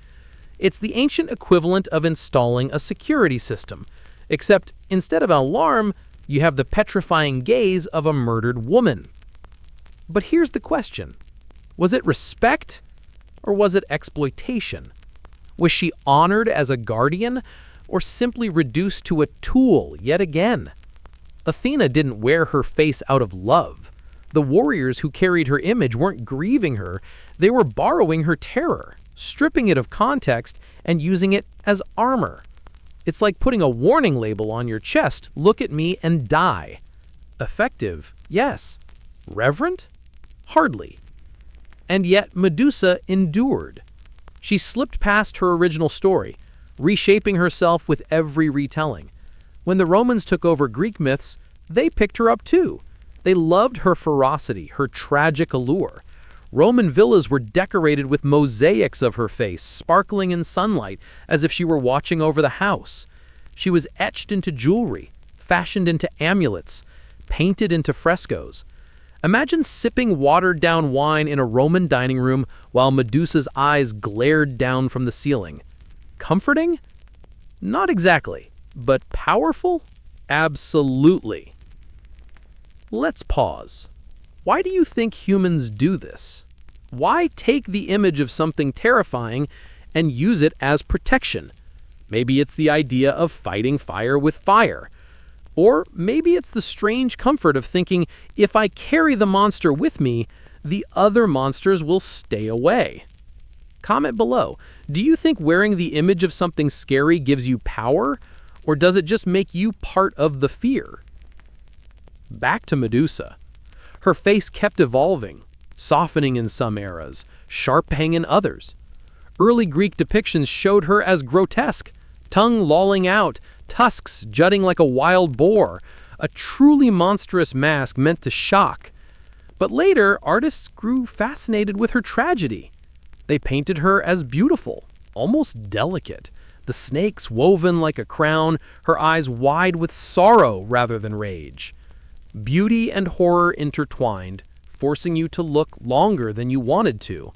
It's the ancient equivalent of installing a security system, except instead of an alarm, you have the petrifying gaze of a murdered woman. But here's the question. Was it respect or was it exploitation? Was she honored as a guardian or simply reduced to a tool yet again? Athena didn't wear her face out of love. The warriors who carried her image weren't grieving her, they were borrowing her terror, stripping it of context and using it as armor. It's like putting a warning label on your chest, look at me and die. Effective, yes. Reverent? Hardly. And yet Medusa endured. She slipped past her original story, reshaping herself with every retelling. When the Romans took over Greek myths, they picked her up too. They loved her ferocity, her tragic allure. Roman villas were decorated with mosaics of her face, sparkling in sunlight as if she were watching over the house. She was etched into jewelry, fashioned into amulets, painted into frescoes. Imagine sipping watered-down wine in a Roman dining room while Medusa's eyes glared down from the ceiling. Comforting? Not exactly. But powerful? Absolutely. Let's pause. Why do you think humans do this? Why take the image of something terrifying and use it as protection? Maybe it's the idea of fighting fire with fire. Or maybe it's the strange comfort of thinking, if I carry the monster with me, the other monsters will stay away. Comment below. Do you think wearing the image of something scary gives you power, or does it just make you part of the fear? Back to Medusa. Her face kept evolving, softening in some eras, sharpening in others. Early Greek depictions showed her as grotesque, tongue lolling out, tusks jutting like a wild boar, a truly monstrous mask meant to shock. But later, artists grew fascinated with her tragedy. They painted her as beautiful, almost delicate, the snakes woven like a crown, her eyes wide with sorrow rather than rage. Beauty and horror intertwined, forcing you to look longer than you wanted to.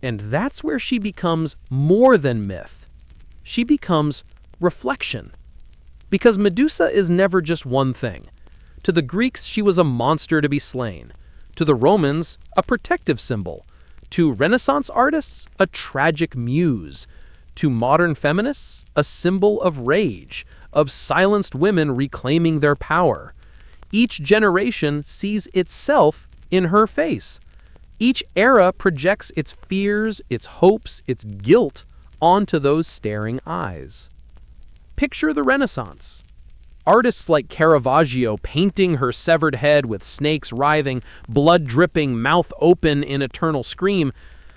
And that's where she becomes more than myth. She becomes reflection. Because Medusa is never just one thing. To the Greeks, she was a monster to be slain. To the Romans, a protective symbol. To Renaissance artists, a tragic muse. To modern feminists, a symbol of rage, of silenced women reclaiming their power. Each generation sees itself in her face. Each era projects its fears, its hopes, its guilt onto those staring eyes. Picture the Renaissance. Artists like Caravaggio painting her severed head with snakes writhing, blood dripping, mouth open in eternal scream.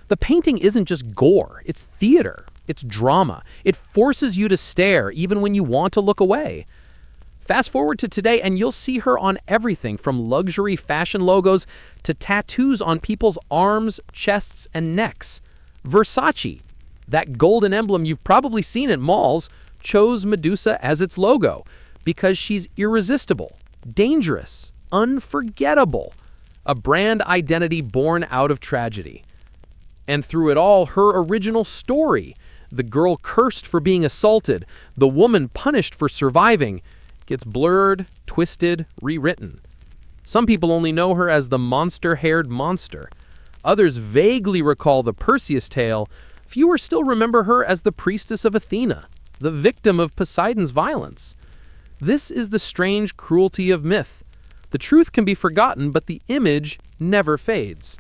The painting isn't just gore, it's theater, it's drama. It forces you to stare even when you want to look away. Fast forward to today and you'll see her on everything from luxury fashion logos to tattoos on people's arms, chests, and necks. Versace, that golden emblem you've probably seen at malls, chose Medusa as its logo because she's irresistible, dangerous, unforgettable, a brand identity born out of tragedy. And through it all, her original story, the girl cursed for being assaulted, the woman punished for surviving, gets blurred, twisted, rewritten. Some people only know her as the monster-haired monster. Others vaguely recall the Perseus tale. Fewer still remember her as the priestess of Athena, the victim of Poseidon's violence. This is the strange cruelty of myth. The truth can be forgotten, but the image never fades.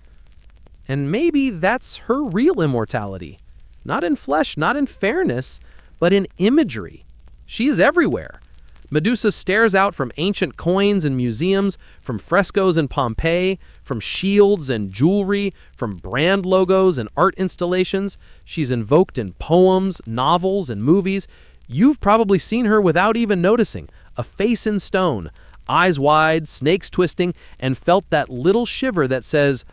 And maybe that's her real immortality. Not in flesh, not in fairness, but in imagery. She is everywhere. Medusa stares out from ancient coins and museums, from frescoes in Pompeii, from shields and jewelry, from brand logos and art installations. She's invoked in poems, novels, and movies. You've probably seen her without even noticing. A face in stone, eyes wide, snakes twisting, and felt that little shiver that says,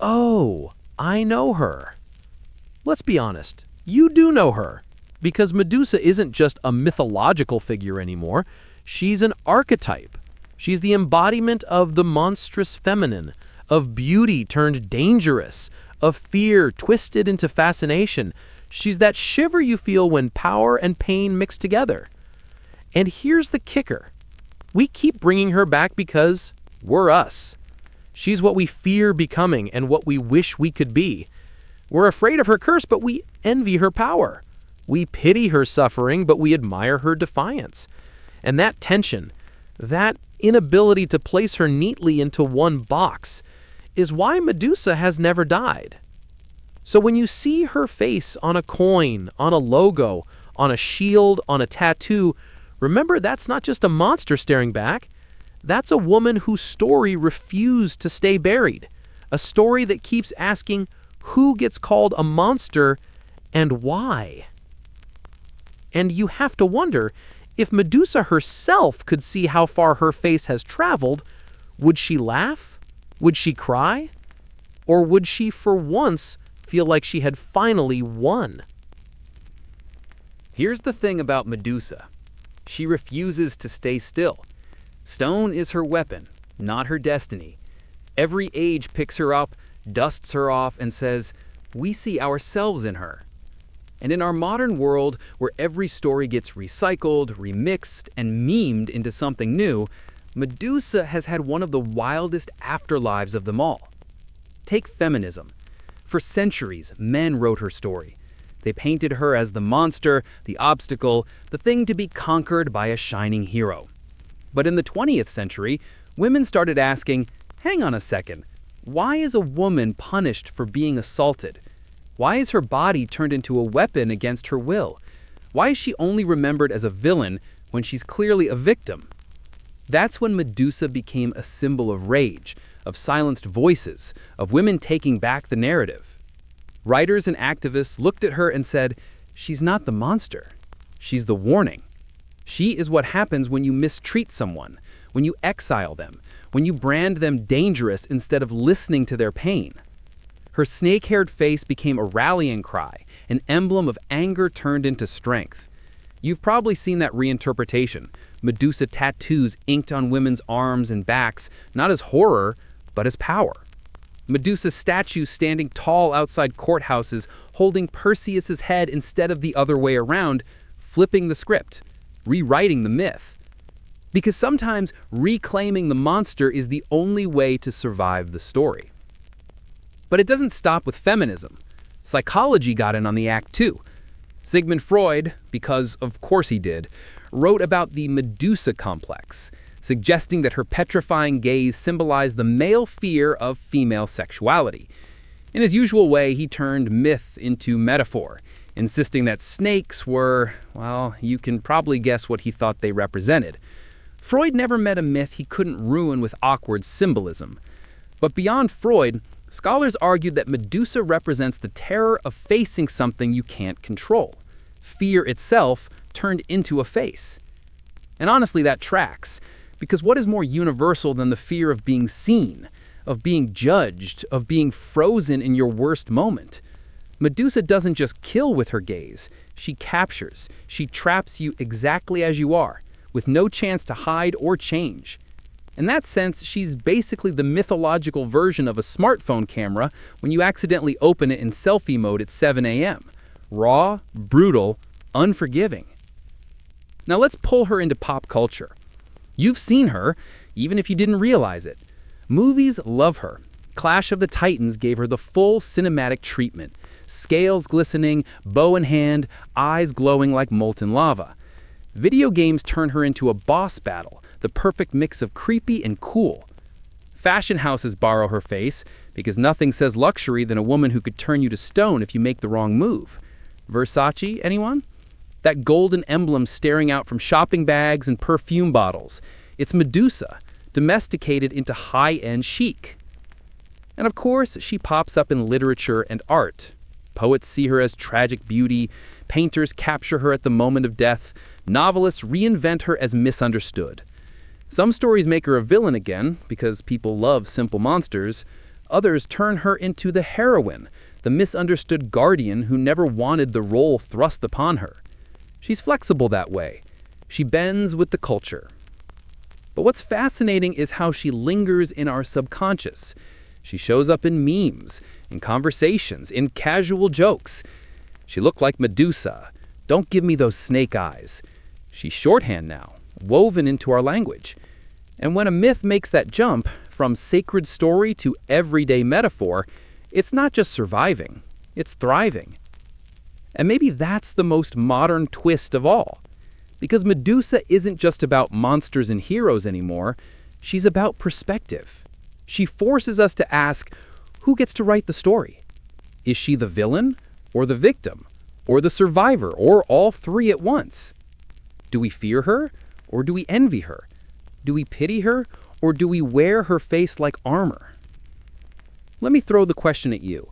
"Oh, I know her." Let's be honest, you do know her. Because Medusa isn't just a mythological figure anymore, she's an archetype. She's the embodiment of the monstrous feminine, of beauty turned dangerous, of fear twisted into fascination. She's that shiver you feel when power and pain mix together. And here's the kicker. We keep bringing her back because we're us. She's what we fear becoming and what we wish we could be. We're afraid of her curse, but we envy her power. We pity her suffering, but we admire her defiance. And that tension, that inability to place her neatly into one box, is why Medusa has never died. So when you see her face on a coin, on a logo, on a shield, on a tattoo, remember that's not just a monster staring back. That's a woman whose story refused to stay buried. A story that keeps asking who gets called a monster and why. And you have to wonder, if Medusa herself could see how far her face has traveled, would she laugh? Would she cry? Or would she, for once, feel like she had finally won? Here's the thing about Medusa. She refuses to stay still. Stone is her weapon, not her destiny. Every age picks her up, dusts her off, and says, "We see ourselves in her." And in our modern world, where every story gets recycled, remixed, and memed into something new, Medusa has had one of the wildest afterlives of them all. Take feminism. For centuries, men wrote her story. They painted her as the monster, the obstacle, the thing to be conquered by a shining hero. But in the 20th century, women started asking, hang on a second, why is a woman punished for being assaulted? Why is her body turned into a weapon against her will? Why is she only remembered as a villain when she's clearly a victim? That's when Medusa became a symbol of rage, of silenced voices, of women taking back the narrative. Writers and activists looked at her and said, she's not the monster, she's the warning. She is what happens when you mistreat someone, when you exile them, when you brand them dangerous instead of listening to their pain. Her snake-haired face became a rallying cry, an emblem of anger turned into strength. You've probably seen that reinterpretation, Medusa tattoos inked on women's arms and backs, not as horror, but as power. Medusa statues standing tall outside courthouses, holding Perseus's head instead of the other way around, flipping the script. rewriting the myth. Because sometimes reclaiming the monster is the only way to survive the story. But it doesn't stop with feminism. Psychology got in on the act too. Sigmund Freud, because of course he did, wrote about the Medusa complex, suggesting that her petrifying gaze symbolized the male fear of female sexuality. In his usual way, he turned myth into metaphor, insisting that snakes were, well, you can probably guess what he thought they represented. Freud never met a myth he couldn't ruin with awkward symbolism. But beyond Freud, scholars argued that Medusa represents the terror of facing something you can't control. Fear itself turned into a face. And honestly, that tracks, because what is more universal than the fear of being seen, of being judged, of being frozen in your worst moment? Medusa doesn't just kill with her gaze, she captures, she traps you exactly as you are, with no chance to hide or change. In that sense, she's basically the mythological version of a smartphone camera when you accidentally open it in selfie mode at 7 a.m. Raw, brutal, unforgiving. Now let's pull her into pop culture. You've seen her, even if you didn't realize it. Movies love her. Clash of the Titans gave her the full cinematic treatment. Scales glistening, bow in hand, eyes glowing like molten lava. Video games turn her into a boss battle, the perfect mix of creepy and cool. Fashion houses borrow her face, because nothing says luxury than a woman who could turn you to stone if you make the wrong move. Versace, anyone? That golden emblem staring out from shopping bags and perfume bottles. It's Medusa, domesticated into high-end chic. And of course, she pops up in literature and art. Poets see her as tragic beauty, painters capture her at the moment of death, novelists reinvent her as misunderstood. Some stories make her a villain again, because people love simple monsters. Others turn her into the heroine, the misunderstood guardian who never wanted the role thrust upon her. She's flexible that way. She bends with the culture. But what's fascinating is how she lingers in our subconscious. She shows up in memes, in conversations, in casual jokes. She looked like Medusa. Don't give me those snake eyes. She's shorthand now, woven into our language. And when a myth makes that jump from sacred story to everyday metaphor, it's not just surviving, it's thriving. And maybe that's the most modern twist of all. Because Medusa isn't just about monsters and heroes anymore, she's about perspective. She forces us to ask, who gets to write the story? Is she the villain, or the victim, or the survivor, or all three at once? Do we fear her, or do we envy her? Do we pity her, or do we wear her face like armor? Let me throw the question at you.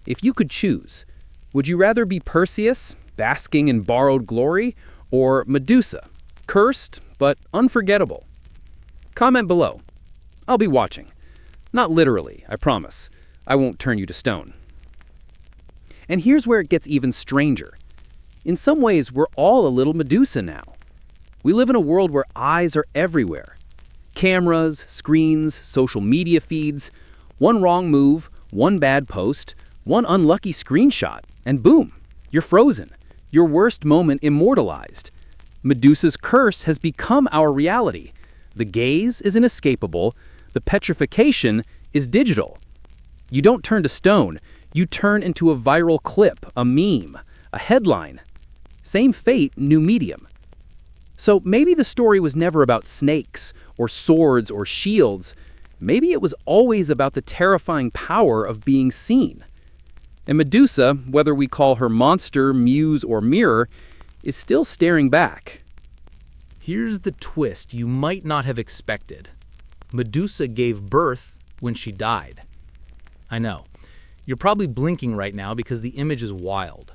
If you could choose, would you rather be Perseus, basking in borrowed glory, or Medusa, cursed but unforgettable? Comment below. I'll be watching. Not literally, I promise. I won't turn you to stone. And here's where it gets even stranger. In some ways, we're all a little Medusa now. We live in a world where eyes are everywhere. Cameras, screens, social media feeds. One wrong move, one bad post, one unlucky screenshot, and boom, you're frozen. Your worst moment immortalized. Medusa's curse has become our reality. The gaze is inescapable. The petrification is digital. You don't turn to stone. You turn into a viral clip, a meme, a headline. Same fate, new medium. So maybe the story was never about snakes or swords or shields. Maybe it was always about the terrifying power of being seen. And Medusa, whether we call her monster, muse, or mirror, is still staring back. Here's the twist you might not have expected. Medusa gave birth when she died. I know. You're probably blinking right now because the image is wild.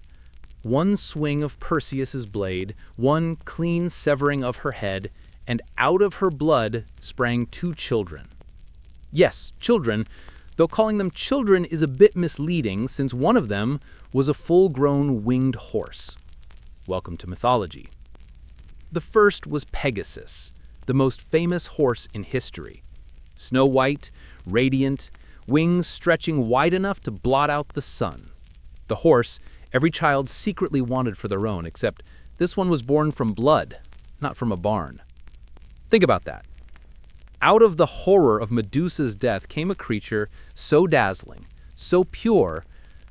One swing of Perseus's blade, one clean severing of her head, and out of her blood sprang two children. Yes, children, though calling them children is a bit misleading since one of them was a full-grown winged horse. Welcome to mythology. The first was Pegasus, the most famous horse in history. Snow white, radiant, wings stretching wide enough to blot out the sun. The horse every child secretly wanted for their own, except this one was born from blood, not from a barn. Think about that. Out of the horror of Medusa's death came a creature so dazzling, so pure,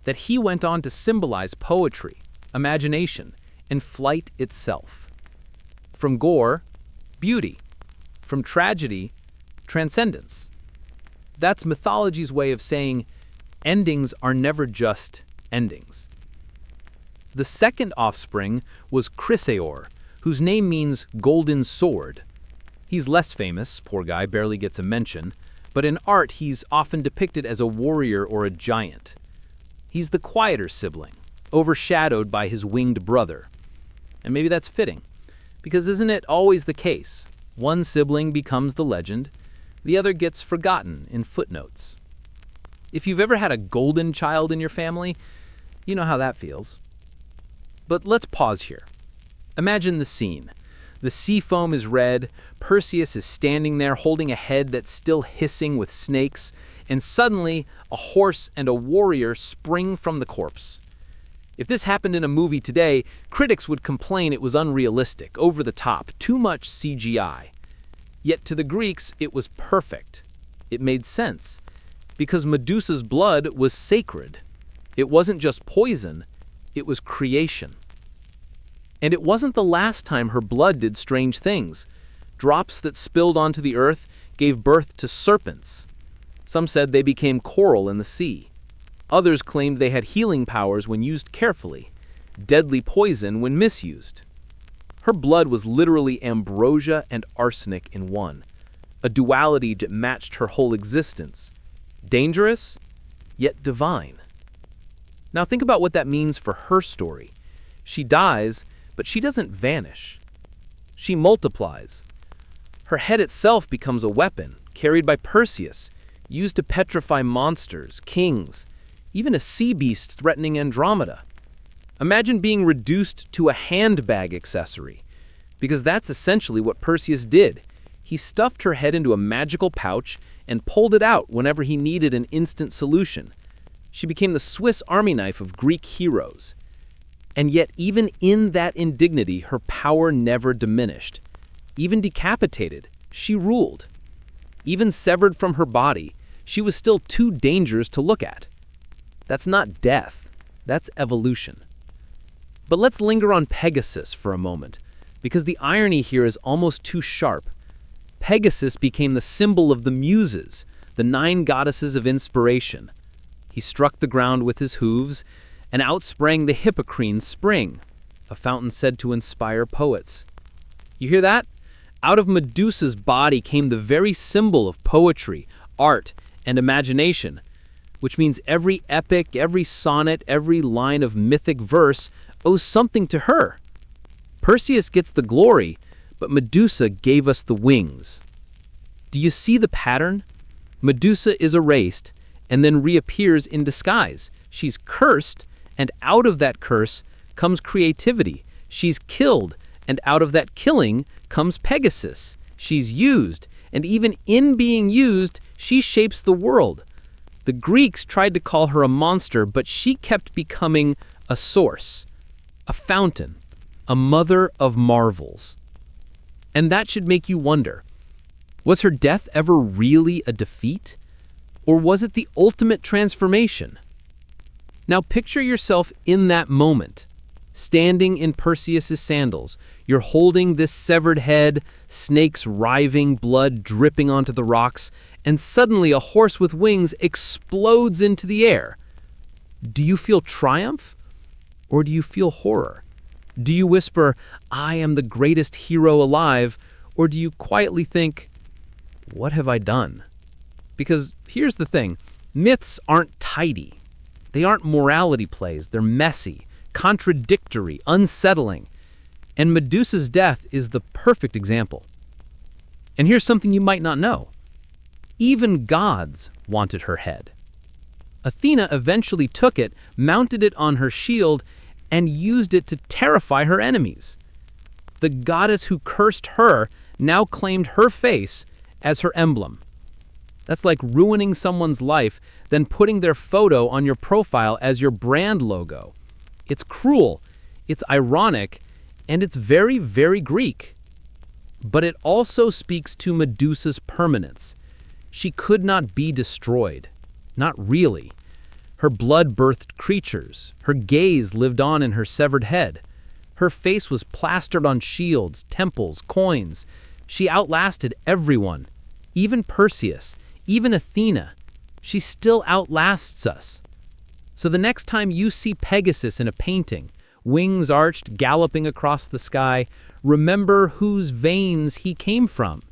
that he went on to symbolize poetry, imagination, and flight itself. From gore, beauty. From tragedy, transcendence. That's mythology's way of saying endings are never just endings. The second offspring was Chrysaor, whose name means golden sword. He's less famous, poor guy, barely gets a mention, but in art he's often depicted as a warrior or a giant. He's the quieter sibling, overshadowed by his winged brother. And maybe that's fitting, because isn't it always the case? One sibling becomes the legend, the other gets forgotten in footnotes. If you've ever had a golden child in your family, you know how that feels. But let's pause here. Imagine the scene. The sea foam is red, Perseus is standing there holding a head that's still hissing with snakes, and suddenly a horse and a warrior spring from the corpse. If this happened in a movie today, critics would complain it was unrealistic, over the top, too much CGI. Yet to the Greeks, it was perfect. It made sense, because Medusa's blood was sacred. It wasn't just poison, it was creation. And it wasn't the last time her blood did strange things. Drops that spilled onto the earth gave birth to serpents. Some said they became coral in the sea. Others claimed they had healing powers when used carefully, deadly poison when misused. Her blood was literally ambrosia and arsenic in one, a duality that matched her whole existence. Dangerous, yet divine. Now think about what that means for her story. She dies, but she doesn't vanish. She multiplies. Her head itself becomes a weapon, carried by Perseus, used to petrify monsters, kings, even a sea beast threatening Andromeda. Imagine being reduced to a handbag accessory, because that's essentially what Perseus did. He stuffed her head into a magical pouch and pulled it out whenever he needed an instant solution. She became the Swiss Army knife of Greek heroes. And yet, even in that indignity, her power never diminished. Even decapitated, she ruled. Even severed from her body, she was still too dangerous to look at. That's not death, that's evolution. But let's linger on Pegasus for a moment, because the irony here is almost too sharp. Pegasus became the symbol of the Muses, the 9 goddesses of inspiration. He struck the ground with his hooves, and out sprang the Hippocrene spring, a fountain said to inspire poets. You hear that? Out of Medusa's body came the very symbol of poetry, art, and imagination, which means every epic, every sonnet, every line of mythic verse owes something to her. Perseus gets the glory, but Medusa gave us the wings. Do you see the pattern? Medusa is erased and then reappears in disguise. She's cursed, and out of that curse comes creativity. She's killed, and out of that killing comes Pegasus. She's used, and even in being used, she shapes the world. The Greeks tried to call her a monster, but she kept becoming a source, a fountain, a mother of marvels. And that should make you wonder, was her death ever really a defeat? Or was it the ultimate transformation? Now picture yourself in that moment, standing in Perseus's sandals. You're holding this severed head, snakes writhing, blood dripping onto the rocks, and suddenly a horse with wings explodes into the air. Do you feel triumph? Or do you feel horror? Do you whisper, "I am the greatest hero alive," or do you quietly think, "What have I done?" Because here's the thing, myths aren't tidy. They aren't morality plays, they're messy, contradictory, unsettling. And Medusa's death is the perfect example. And here's something you might not know. Even gods wanted her head. Athena eventually took it, mounted it on her shield, and used it to terrify her enemies. The goddess who cursed her now claimed her face as her emblem. That's like ruining someone's life, then putting their photo on your profile as your brand logo. It's cruel, it's ironic, and it's very, very Greek. But it also speaks to Medusa's permanence. She could not be destroyed. Not really. Her blood-birthed creatures. Her gaze lived on in her severed head. Her face was plastered on shields, temples, coins. She outlasted everyone. Even Perseus, even Athena. She still outlasts us. So the next time you see Pegasus in a painting, wings arched, galloping across the sky, remember whose veins he came from.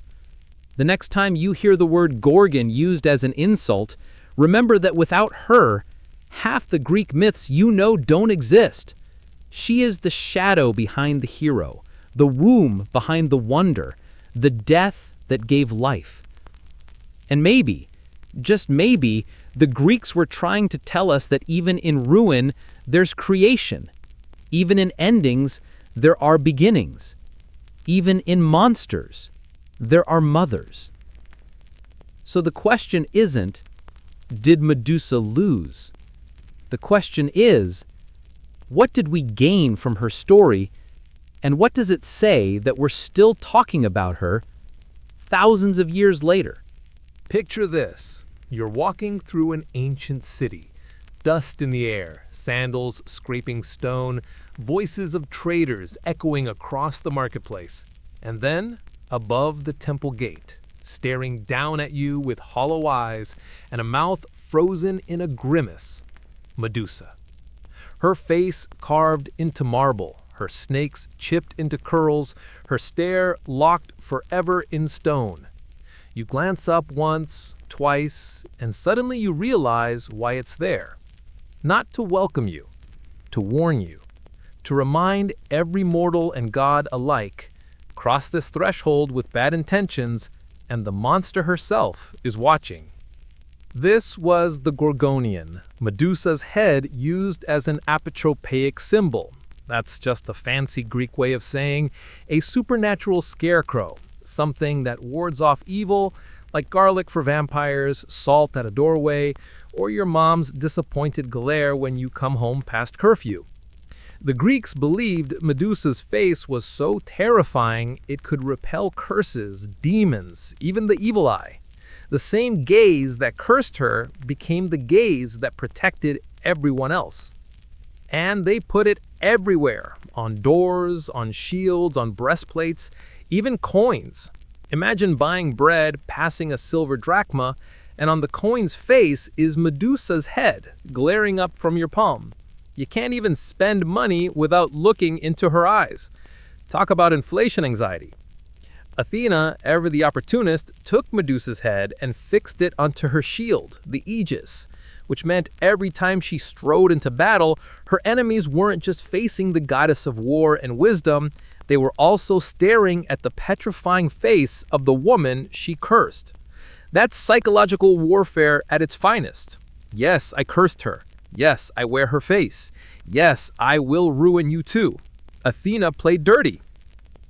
The next time you hear the word Gorgon used as an insult, remember that without her, half the Greek myths you know don't exist. She is the shadow behind the hero, the womb behind the wonder, the death that gave life. And maybe, just maybe, the Greeks were trying to tell us that even in ruin, there's creation. Even in endings, there are beginnings. Even in monsters, there are mothers. So the question isn't, did Medusa lose? The question is, what did we gain from her story, and what does it say that we're still talking about her thousands of years later? Picture this. You're walking through an ancient city. Dust in the air, sandals scraping stone, voices of traders echoing across the marketplace. And then, above the temple gate, staring down at you with hollow eyes and a mouth frozen in a grimace, Medusa. Her face carved into marble, her snakes chipped into curls, her stare locked forever in stone. You glance up once, twice, and suddenly you realize why it's there. Not to welcome you, to warn you, to remind every mortal and god alike, cross this threshold with bad intentions, and the monster herself is watching. This was the Gorgonian, Medusa's head used as an apotropaic symbol. That's just a fancy Greek way of saying a supernatural scarecrow, something that wards off evil, like garlic for vampires, salt at a doorway, or your mom's disappointed glare when you come home past curfew. The Greeks believed Medusa's face was so terrifying it could repel curses, demons, even the evil eye. The same gaze that cursed her became the gaze that protected everyone else. And they put it everywhere, on doors, on shields, on breastplates, even coins. Imagine buying bread, passing a silver drachma, and on the coin's face is Medusa's head, glaring up from your palm. You can't even spend money without looking into her eyes. Talk about inflation anxiety. Athena, ever the opportunist, took Medusa's head and fixed it onto her shield, the aegis, which meant every time she strode into battle, her enemies weren't just facing the goddess of war and wisdom, they were also staring at the petrifying face of the woman she cursed. That's psychological warfare at its finest. Yes, I cursed her. Yes, I wear her face. Yes, I will ruin you too. Athena played dirty.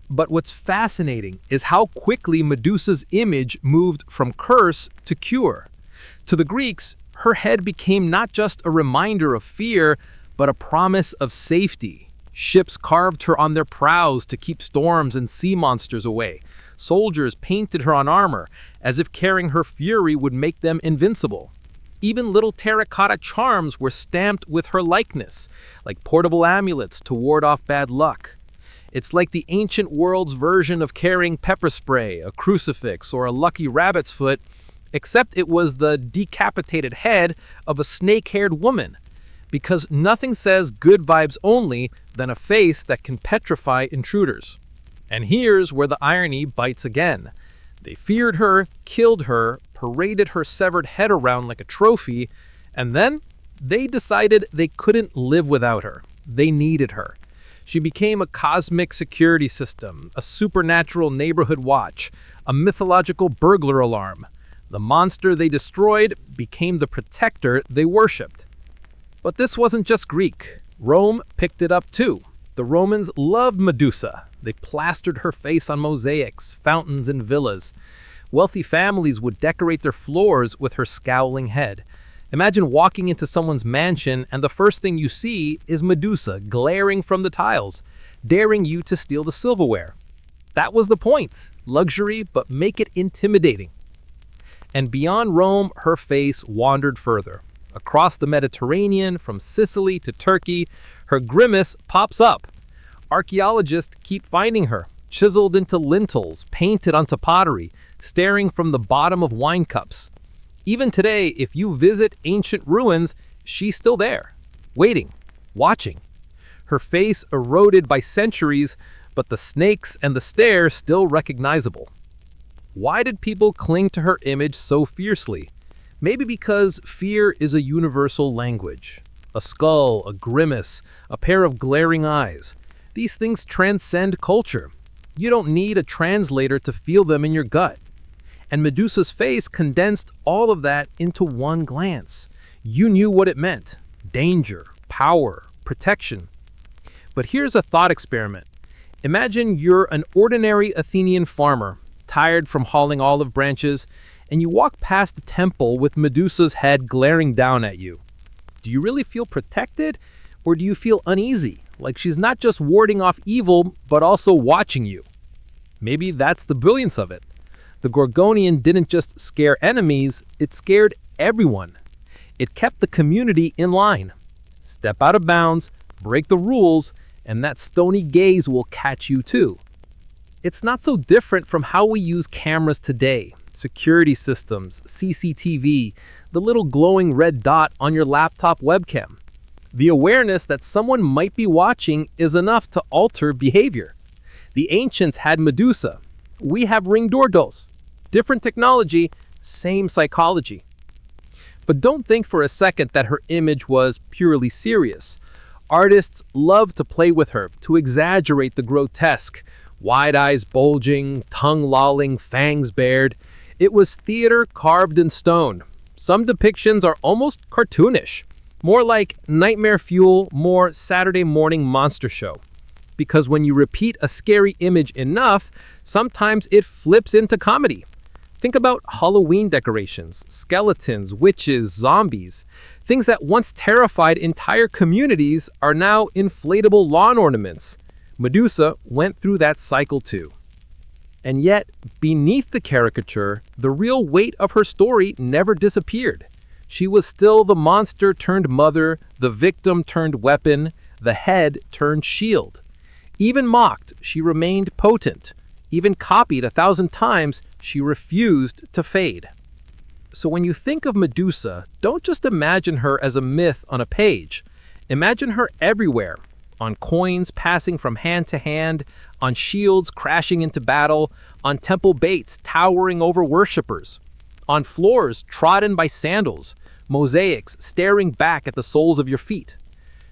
But what's fascinating is how quickly Medusa's image moved from curse to cure. To the Greeks, her head became not just a reminder of fear, but a promise of safety. Ships carved her on their prows to keep storms and sea monsters away. Soldiers painted her on armor, as if carrying her fury would make them invincible. Even little terracotta charms were stamped with her likeness, like portable amulets to ward off bad luck. It's like the ancient world's version of carrying pepper spray, a crucifix, or a lucky rabbit's foot, except it was the decapitated head of a snake-haired woman. Because nothing says good vibes only than a face that can petrify intruders. And here's where the irony bites again. They feared her, killed her, paraded her severed head around like a trophy, and then they decided they couldn't live without her. They needed her. She became a cosmic security system, a supernatural neighborhood watch, a mythological burglar alarm. The monster they destroyed became the protector they worshipped. But this wasn't just Greek. Rome picked it up too. The Romans loved Medusa. They plastered her face on mosaics, fountains, and villas. Wealthy families would decorate their floors with her scowling head. Imagine walking into someone's mansion and the first thing you see is Medusa glaring from the tiles, daring you to steal the silverware. That was the point. Luxury, but make it intimidating. And beyond Rome, her face wandered further. Across the Mediterranean, from Sicily to Turkey, her grimace pops up. Archaeologists keep finding her, chiseled into lintels, painted onto pottery, staring from the bottom of wine cups. Even today, if you visit ancient ruins, she's still there, waiting, watching. Her face eroded by centuries, but the snakes and the stare still recognizable. Why did people cling to her image so fiercely? Maybe because fear is a universal language. A skull, a grimace, a pair of glaring eyes. These things transcend culture. You don't need a translator to feel them in your gut. And Medusa's face condensed all of that into one glance. You knew what it meant: danger, power, protection. But here's a thought experiment. Imagine you're an ordinary Athenian farmer, tired from hauling olive branches, and you walk past a temple with Medusa's head glaring down at you. Do you really feel protected, or do you feel uneasy, like she's not just warding off evil, but also watching you? Maybe that's the brilliance of it. The Gorgonian didn't just scare enemies, it scared everyone. It kept the community in line. Step out of bounds, break the rules, and that stony gaze will catch you too. It's not so different from how we use cameras today. Security systems, CCTV, the little glowing red dot on your laptop webcam. The awareness that someone might be watching is enough to alter behavior. The ancients had Medusa. We have ring doorbells. Different technology, same psychology. But don't think for a second that her image was purely serious. Artists love to play with her, to exaggerate the grotesque. Wide eyes bulging, tongue lolling, fangs bared. It was theater carved in stone. Some depictions are almost cartoonish. More like nightmare fuel, more Saturday morning monster show. Because when you repeat a scary image enough, sometimes it flips into comedy. Think about Halloween decorations, skeletons, witches, zombies. Things that once terrified entire communities are now inflatable lawn ornaments. Medusa went through that cycle too. And yet, beneath the caricature, the real weight of her story never disappeared. She was still the monster turned mother, the victim turned weapon, the head turned shield. Even mocked, she remained potent. Even copied 1,000 times, she refused to fade. So when you think of Medusa, don't just imagine her as a myth on a page. Imagine her everywhere, on coins passing from hand to hand, on shields crashing into battle, on temple baits towering over worshippers, on floors trodden by sandals, mosaics staring back at the soles of your feet.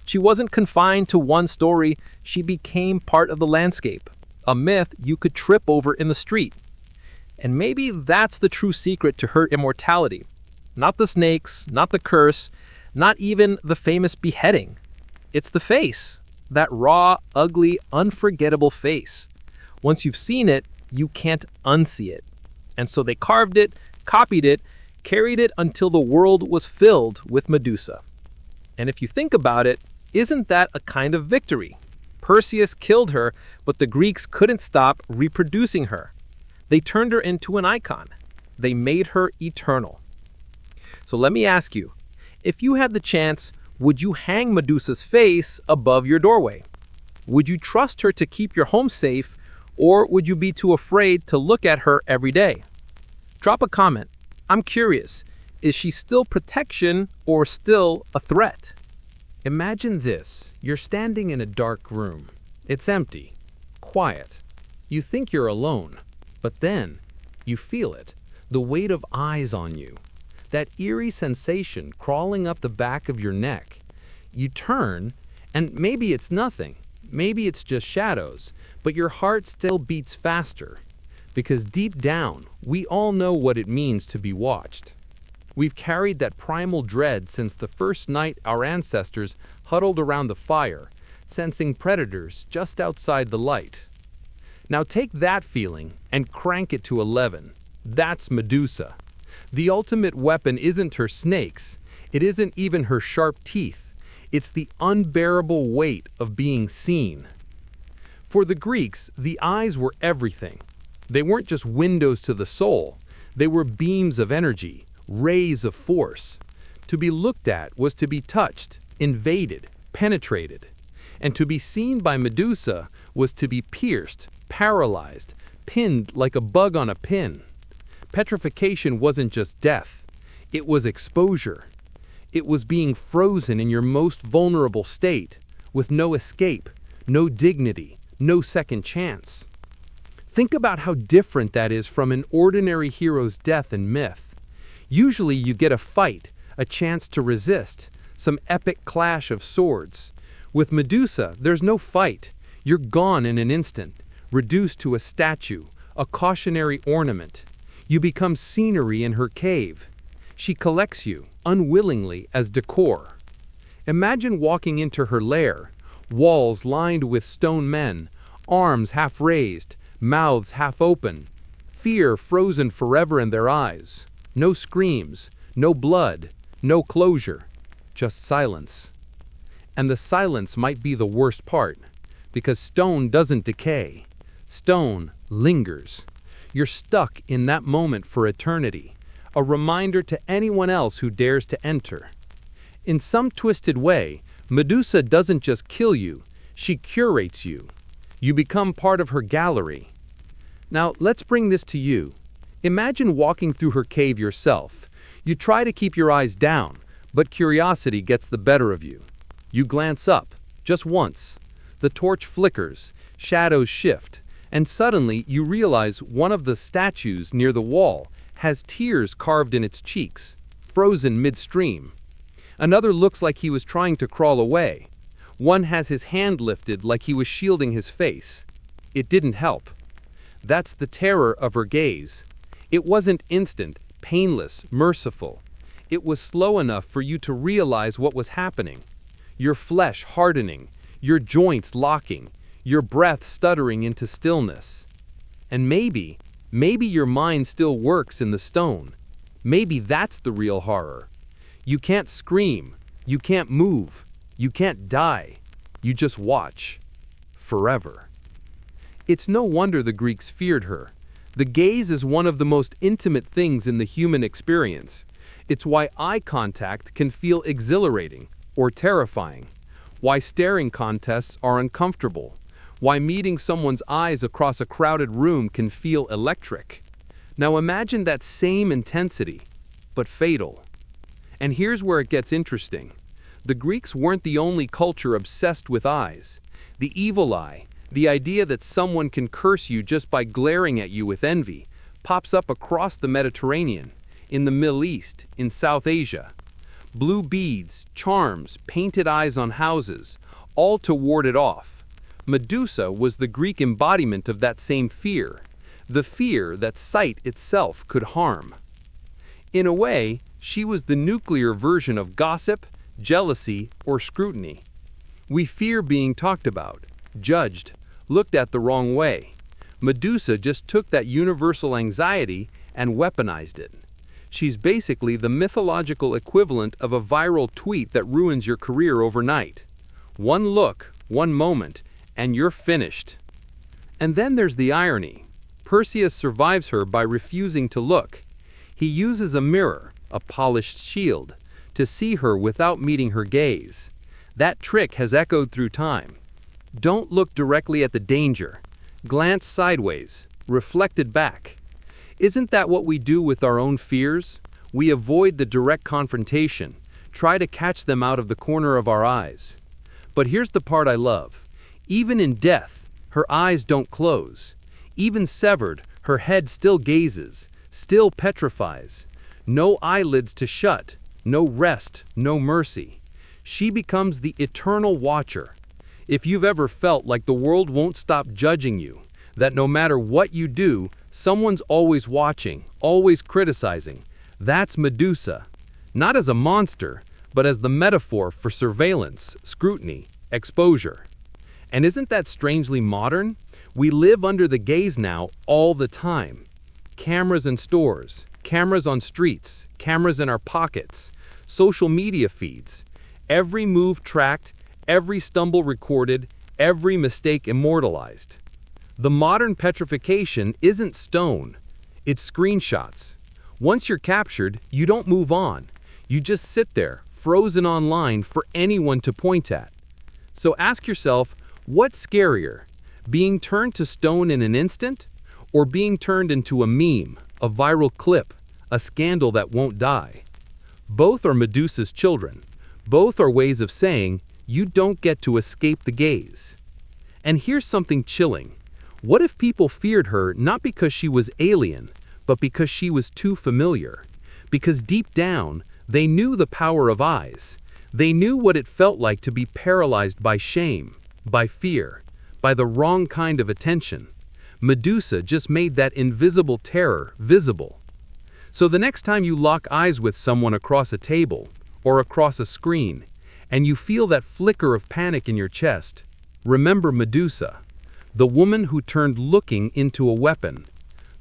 She wasn't confined to one story, she became part of the landscape, a myth you could trip over in the street. And maybe that's the true secret to her immortality. Not the snakes, not the curse, not even the famous beheading. It's the face, that raw, ugly, unforgettable face. Once you've seen it, you can't unsee it. And so they carved it, copied it, carried it until the world was filled with Medusa. And if you think about it, isn't that a kind of victory? Perseus killed her, but the Greeks couldn't stop reproducing her. They turned her into an icon. They made her eternal. So let me ask you, if you had the chance, would you hang Medusa's face above your doorway? Would you trust her to keep your home safe, or would you be too afraid to look at her every day? Drop a comment. I'm curious, is she still protection or still a threat? Imagine this. You're standing in a dark room. It's empty, quiet. You think you're alone, but then you feel it, the weight of eyes on you, that eerie sensation crawling up the back of your neck. You turn, and maybe it's nothing. Maybe it's just shadows, but your heart still beats faster. Because deep down, we all know what it means to be watched. We've carried that primal dread since the first night our ancestors huddled around the fire, sensing predators just outside the light. Now take that feeling and crank it to 11. That's Medusa. The ultimate weapon isn't her snakes. It isn't even her sharp teeth. It's the unbearable weight of being seen. For the Greeks, the eyes were everything. They weren't just windows to the soul. They were beams of energy, rays of force. To be looked at was to be touched, invaded, penetrated. And to be seen by Medusa was to be pierced, paralyzed, pinned like a bug on a pin. Petrification wasn't just death. It was exposure. It was being frozen in your most vulnerable state, with no escape, no dignity, no second chance. Think about how different that is from an ordinary hero's death in myth. Usually you get a fight, a chance to resist, some epic clash of swords. With Medusa, there's no fight. You're gone in an instant, reduced to a statue, a cautionary ornament. You become scenery in her cave. She collects you, unwillingly, as decor. Imagine walking into her lair, walls lined with stone men, arms half raised, mouths half open, fear frozen forever in their eyes. No screams, no blood, no closure, just silence. And the silence might be the worst part, because stone doesn't decay. Stone lingers. You're stuck in that moment for eternity, a reminder to anyone else who dares to enter. In some twisted way, Medusa doesn't just kill you, she curates you. You become part of her gallery. Now, let's bring this to you. Imagine walking through her cave yourself. You try to keep your eyes down, but curiosity gets the better of you. You glance up, just once. The torch flickers, shadows shift, and suddenly you realize one of the statues near the wall has tears carved in its cheeks, frozen midstream. Another looks like he was trying to crawl away. One has his hand lifted like he was shielding his face. It didn't help. That's the terror of her gaze. It wasn't instant, painless, merciful. It was slow enough for you to realize what was happening. Your flesh hardening, your joints locking, your breath stuttering into stillness. And maybe your mind still works in the stone. Maybe that's the real horror. You can't scream, you can't move, you can't die. You just watch. Forever. It's no wonder the Greeks feared her. The gaze is one of the most intimate things in the human experience. It's why eye contact can feel exhilarating or terrifying. Why staring contests are uncomfortable. Why meeting someone's eyes across a crowded room can feel electric. Now imagine that same intensity, but fatal. And here's where it gets interesting. The Greeks weren't the only culture obsessed with eyes. The evil eye, the idea that someone can curse you just by glaring at you with envy, pops up across the Mediterranean, in the Middle East, in South Asia. Blue beads, charms, painted eyes on houses, all to ward it off. Medusa was the Greek embodiment of that same fear, the fear that sight itself could harm. In a way, she was the nuclear version of gossip, jealousy, or scrutiny. We fear being talked about, judged, looked at the wrong way. Medusa just took that universal anxiety and weaponized it. She's basically the mythological equivalent of a viral tweet that ruins your career overnight. One look, one moment, and you're finished. And then there's the irony. Perseus survives her by refusing to look. He uses a mirror, a polished shield, to see her without meeting her gaze. That trick has echoed through time. Don't look directly at the danger. Glance sideways, reflected back. Isn't that what we do with our own fears? We avoid the direct confrontation, try to catch them out of the corner of our eyes. But here's the part I love. Even in death, her eyes don't close. Even severed, her head still gazes, still petrifies. No eyelids to shut, no rest, no mercy. She becomes the eternal watcher. If you've ever felt like the world won't stop judging you, that no matter what you do, someone's always watching, always criticizing, that's Medusa. Not as a monster, but as the metaphor for surveillance, scrutiny, exposure. And isn't that strangely modern? We live under the gaze now all the time. Cameras in stores, cameras on streets, cameras in our pockets, social media feeds. Every move tracked, every stumble recorded, every mistake immortalized. The modern petrification isn't stone, it's screenshots. Once you're captured, you don't move on. You just sit there, frozen online for anyone to point at. So ask yourself, what's scarier? Being turned to stone in an instant? Or being turned into a meme, a viral clip, a scandal that won't die? Both are Medusa's children. Both are ways of saying, you don't get to escape the gaze. And here's something chilling. What if people feared her not because she was alien, but because she was too familiar? Because deep down, they knew the power of eyes. They knew what it felt like to be paralyzed by shame, by fear, by the wrong kind of attention. Medusa just made that invisible terror visible. So the next time you lock eyes with someone across a table or across a screen, and you feel that flicker of panic in your chest, remember Medusa, the woman who turned looking into a weapon,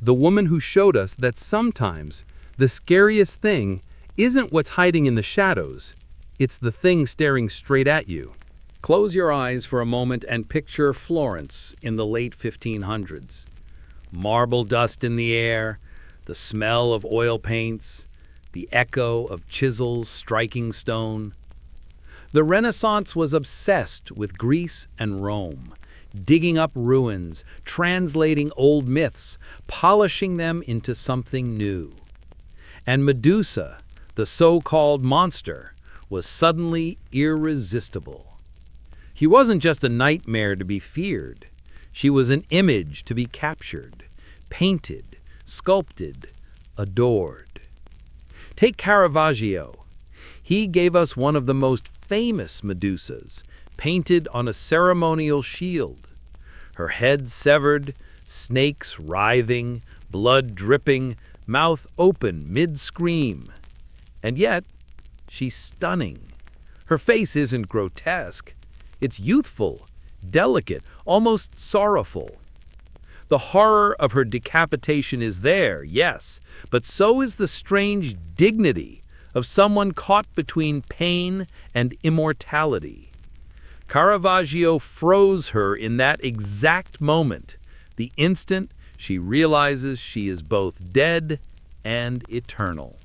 the woman who showed us that sometimes the scariest thing isn't what's hiding in the shadows, it's the thing staring straight at you. Close your eyes for a moment and picture Florence in the late 1500s. Marble dust in the air, the smell of oil paints, the echo of chisels striking stone. The Renaissance was obsessed with Greece and Rome, digging up ruins, translating old myths, polishing them into something new. And Medusa, the so-called monster, was suddenly irresistible. She wasn't just a nightmare to be feared. She was an image to be captured, painted, sculpted, adored. Take Caravaggio. He gave us one of the most famous Medusas, painted on a ceremonial shield. Her head severed, snakes writhing, blood dripping, mouth open mid-scream. And yet, she's stunning. Her face isn't grotesque. It's youthful, delicate, almost sorrowful. The horror of her decapitation is there, yes, but so is the strange dignity of someone caught between pain and immortality. Caravaggio froze her in that exact moment, the instant she realizes she is both dead and eternal.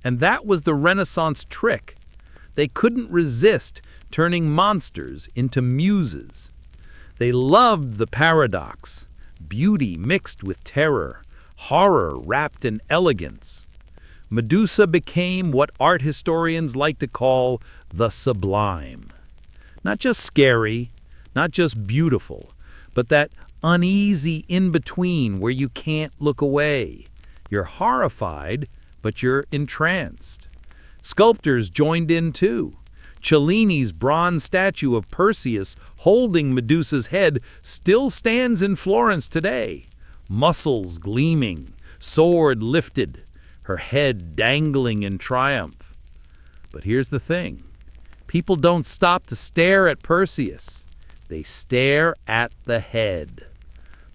And that was the Renaissance trick. They couldn't resist turning monsters into muses. They loved the paradox, beauty mixed with terror, horror wrapped in elegance. Medusa became what art historians like to call the sublime. Not just scary, not just beautiful, but that uneasy in-between where you can't look away. You're horrified, but you're entranced. Sculptors joined in too. Cellini's bronze statue of Perseus holding Medusa's head still stands in Florence today. Muscles gleaming, sword lifted, her head dangling in triumph. But here's the thing. People don't stop to stare at Perseus. They stare at the head.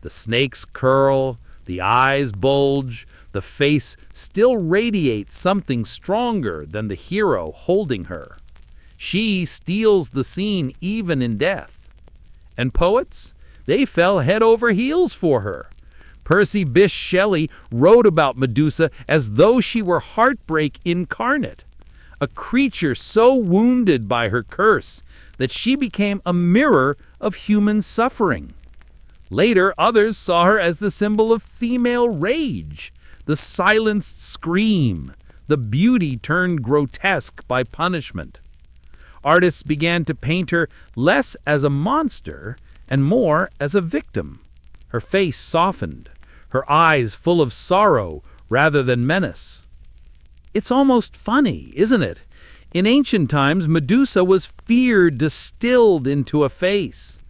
The snakes curl, the eyes bulge, the face still radiates something stronger than the hero holding her. She steals the scene even in death. And poets? They fell head over heels for her. Percy Bysshe Shelley wrote about Medusa as though she were heartbreak incarnate, a creature so wounded by her curse that she became a mirror of human suffering. Later, others saw her as the symbol of female rage, the silenced scream, the beauty turned grotesque by punishment. Artists began to paint her less as a monster and more as a victim. Her face softened, her eyes full of sorrow rather than menace. It's almost funny, isn't it? In ancient times, Medusa was fear distilled into a face.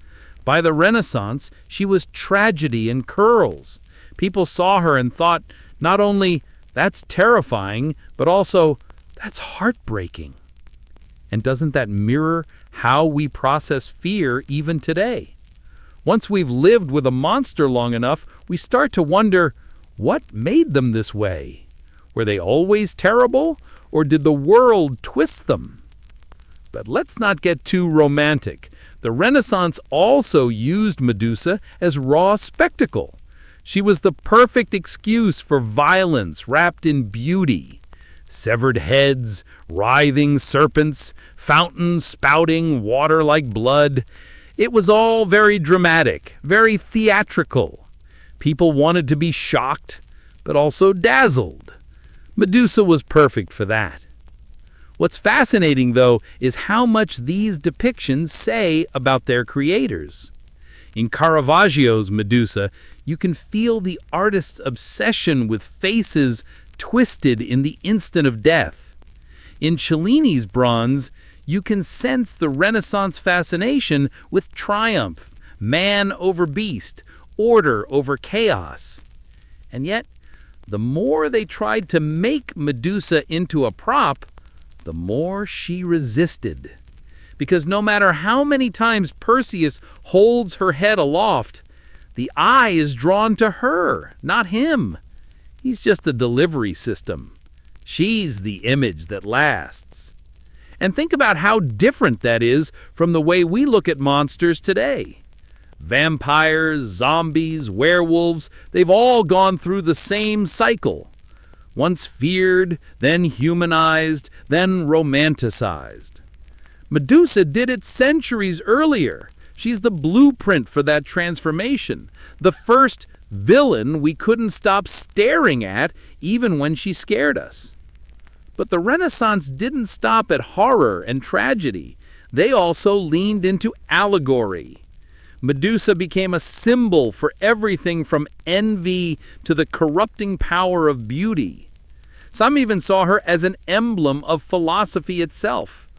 By the Renaissance, she was tragedy in curls. People saw her and thought, not only, that's terrifying, but also, that's heartbreaking. And doesn't that mirror how we process fear even today? Once we've lived with a monster long enough, we start to wonder, what made them this way? Were they always terrible, or did the world twist them? But let's not get too romantic. The Renaissance also used Medusa as raw spectacle. She was the perfect excuse for violence wrapped in beauty. Severed heads, writhing serpents, fountains spouting water like blood. It was all very dramatic, very theatrical. People wanted to be shocked, but also dazzled. Medusa was perfect for that. What's fascinating, though, is how much these depictions say about their creators. In Caravaggio's Medusa, you can feel the artist's obsession with faces twisted in the instant of death. In Cellini's bronze, you can sense the Renaissance fascination with triumph, man over beast, order over chaos. And yet, the more they tried to make Medusa into a prop, the more she resisted. Because no matter how many times Perseus holds her head aloft, the eye is drawn to her, not him. He's just a delivery system. She's the image that lasts. And think about how different that is from the way we look at monsters today. Vampires, zombies, werewolves, they've all gone through the same cycle. Once feared, then humanized, then romanticized. Medusa did it centuries earlier. She's the blueprint for that transformation. The first villain we couldn't stop staring at even when she scared us. But the Renaissance didn't stop at horror and tragedy. They also leaned into allegory. Medusa became a symbol for everything from envy to the corrupting power of beauty. Some even saw her as an emblem of philosophy itself,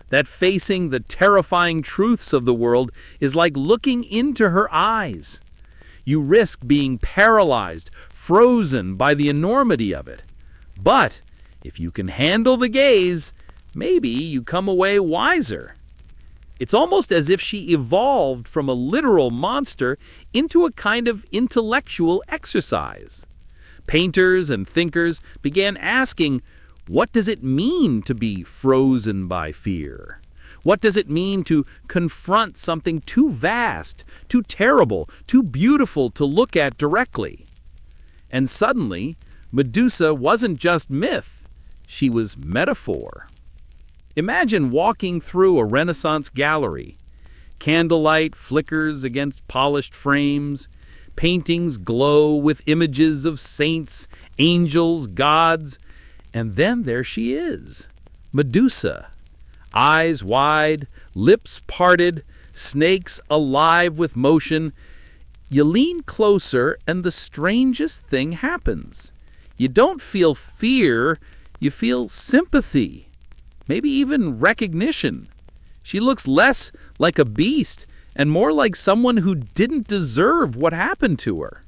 that facing the terrifying truths of the world is like looking into her eyes. You risk being paralyzed, frozen by the enormity of it. But if you can handle the gaze, maybe you come away wiser. It's almost as if she evolved from a literal monster into a kind of intellectual exercise. Painters and thinkers began asking, what does it mean to be frozen by fear? What does it mean to confront something too vast, too terrible, too beautiful to look at directly? And suddenly, Medusa wasn't just myth, she was metaphor. Imagine walking through a Renaissance gallery. Candlelight flickers against polished frames. Paintings glow with images of saints, angels, gods. And then there she is, Medusa. Eyes wide, lips parted, snakes alive with motion. You lean closer and the strangest thing happens. You don't feel fear, you feel sympathy. Maybe even recognition. She looks less like a beast and more like someone who didn't deserve what happened to her.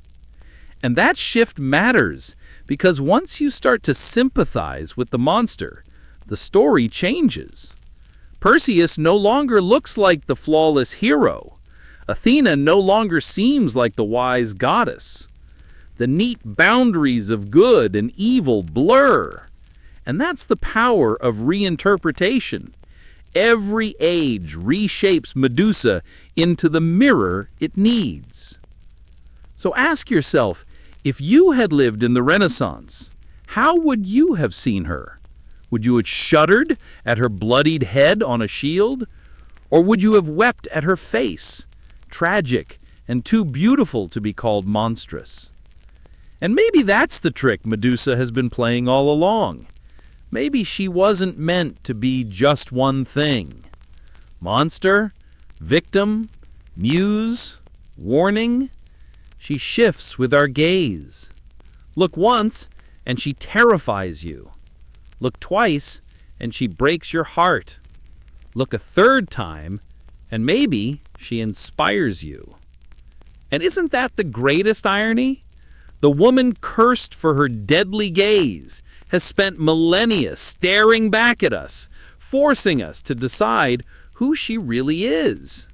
And that shift matters, because once you start to sympathize with the monster, the story changes. Perseus no longer looks like the flawless hero. Athena no longer seems like the wise goddess. The neat boundaries of good and evil blur. And that's the power of reinterpretation. Every age reshapes Medusa into the mirror it needs. So ask yourself, if you had lived in the Renaissance, how would you have seen her? Would you have shuddered at her bloodied head on a shield? Or would you have wept at her face, tragic and too beautiful to be called monstrous? And maybe that's the trick Medusa has been playing all along. Maybe she wasn't meant to be just one thing. Monster, victim, muse, warning. She shifts with our gaze. Look once, and she terrifies you. Look twice, and she breaks your heart. Look a third time, and maybe she inspires you. And isn't that the greatest irony? The woman cursed for her deadly gaze has spent millennia staring back at us, forcing us to decide who she really is.